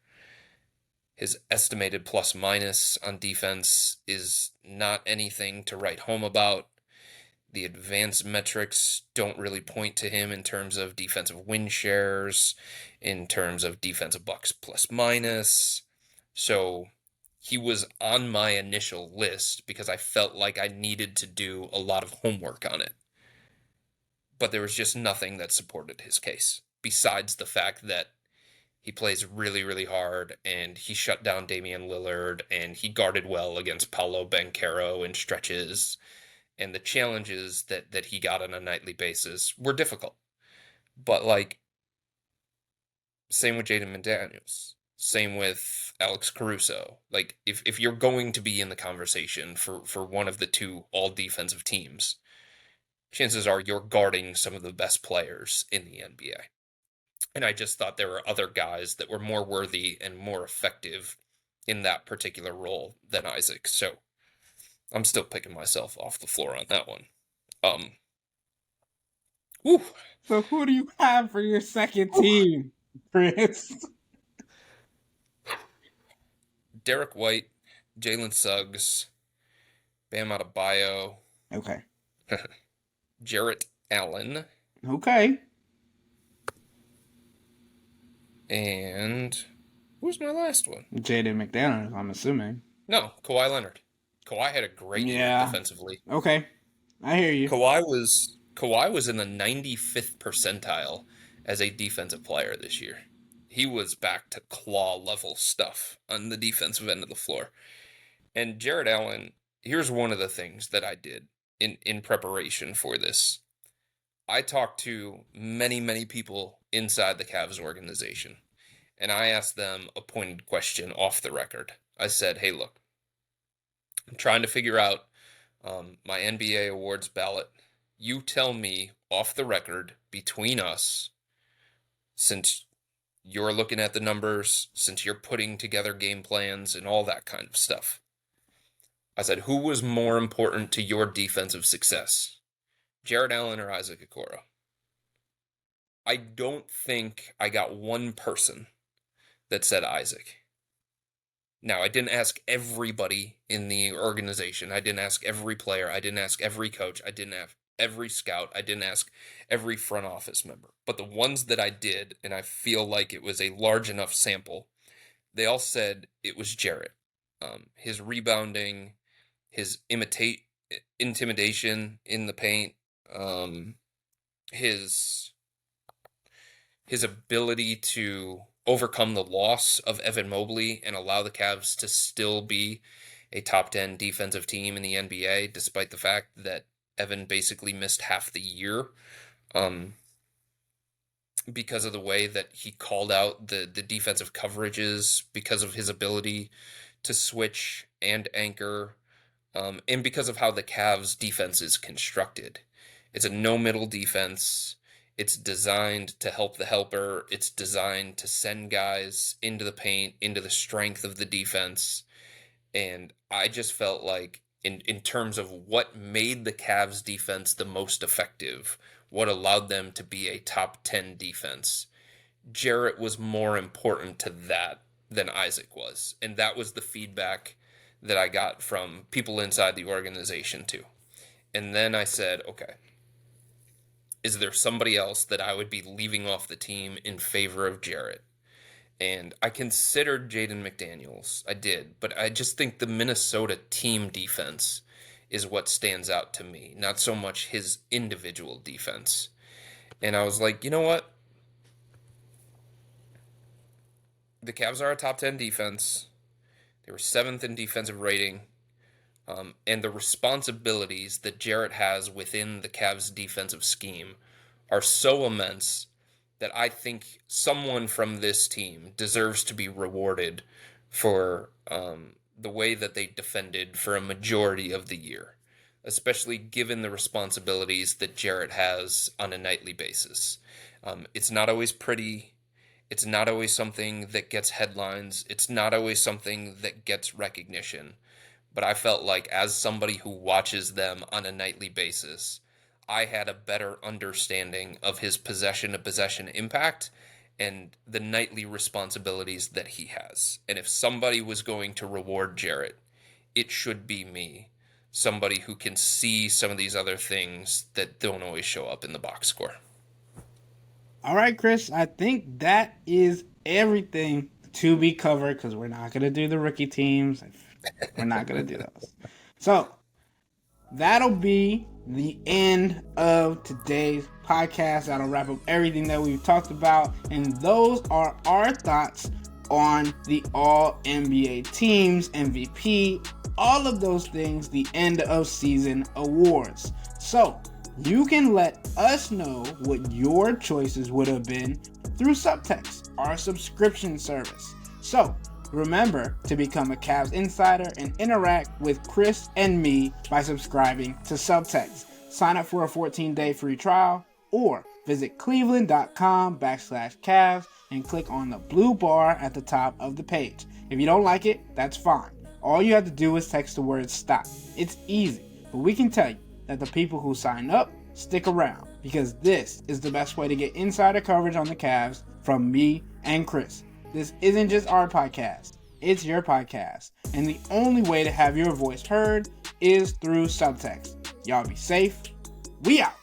His estimated plus minus on defense is not anything to write home about. The advanced metrics don't really point to him in terms of defensive win shares, in terms of defensive bucks plus minus. So he was on my initial list because I felt like I needed to do a lot of homework on it. But there was just nothing that supported his case, besides the fact that he plays really, really hard, and he shut down Damian Lillard, and he guarded well against Paolo Banchero in stretches, and the challenges that he got on a nightly basis were difficult. But, like, same with Jaden McDaniels. Same with Alex Caruso. Like, if you're going to be in the conversation for one of the two all-defensive teams, chances are you're guarding some of the best players in the NBA. And I just thought there were other guys that were more worthy and more effective in that particular role than Isaac. So I'm still picking myself off the floor on that one. Whew. So who do you have for your second team, Chris? Derek White, Jalen Suggs, Bam Adebayo. Okay. Jarrett Allen. Okay. And who's my last one? Jaden McDaniels, I'm assuming. No, Kawhi Leonard. Kawhi had a great year defensively. Okay. I hear you. Kawhi was in the 95th percentile as a defensive player this year. He was back to claw level stuff on the defensive end of the floor. And Jarrett Allen, here's one of the things that I did in preparation for this. I talked to many, many people inside the Cavs organization, and I asked them a pointed question off the record. I said, hey, look, I'm trying to figure out my NBA awards ballot. You tell me off the record between us, since you're looking at the numbers, since you're putting together game plans and all that kind of stuff. I said, who was more important to your defensive success? Jarrett Allen or Isaac Okoro? I don't think I got one person that said Isaac. Now, I didn't ask everybody in the organization. I didn't ask every player. I didn't ask every coach. I didn't ask every scout. I didn't ask every front office member. But the ones that I did, and I feel like it was a large enough sample, they all said it was Jarrett. His rebounding, his intimidation in the paint, his ability to overcome the loss of Evan Mobley and allow the Cavs to still be a top 10 defensive team in the NBA, despite the fact that Evan basically missed half the year because of the way that he called out the defensive coverages, because of his ability to switch and anchor, and because of how the Cavs defense is constructed. It's a no-middle defense. It's designed to help the helper. It's designed to send guys into the paint, into the strength of the defense. And I just felt like in terms of what made the Cavs defense the most effective, what allowed them to be a top 10 defense, Jarrett was more important to that than Isaac was. And that was the feedback that I got from people inside the organization too. And then I said, okay, is there somebody else that I would be leaving off the team in favor of Jarrett? And I considered Jaden McDaniels. I did. But I just think the Minnesota team defense is what stands out to me, not so much his individual defense. And I was like, you know what? The Cavs are a top 10 defense. They were 7th in defensive rating. and the responsibilities that Jarrett has within the Cavs defensive scheme are so immense that I think someone from this team deserves to be rewarded for the way that they defended for a majority of the year, especially given the responsibilities that Jarrett has on a nightly basis. It's not always pretty. It's not always something that gets headlines. It's not always something that gets recognition. But I felt like, as somebody who watches them on a nightly basis, I had a better understanding of his possession to possession impact and the nightly responsibilities that he has. And if somebody was going to reward Jarrett, it should be me. Somebody who can see some of these other things that don't always show up in the box score. All right, Chris, I think that is everything to be covered because we're not going to do the rookie teams. We're not going to do those. So that'll be the end of today's podcast. That'll wrap up everything that we've talked about. And those are our thoughts on the All-NBA teams, MVP, all of those things, the end of season awards. So you can let us know what your choices would have been through Subtext, our subscription service. So remember to become a Cavs insider and interact with Chris and me by subscribing to Subtext. Sign up for a 14-day free trial or visit cleveland.com/Cavs and click on the blue bar at the top of the page. If you don't like it, that's fine. All you have to do is text the word STOP. It's easy, but we can tell you that the people who sign up stick around because this is the best way to get insider coverage on the Cavs from me and Chris. This isn't just our podcast, it's your podcast. And the only way to have your voice heard is through Subtext. Y'all be safe. We out.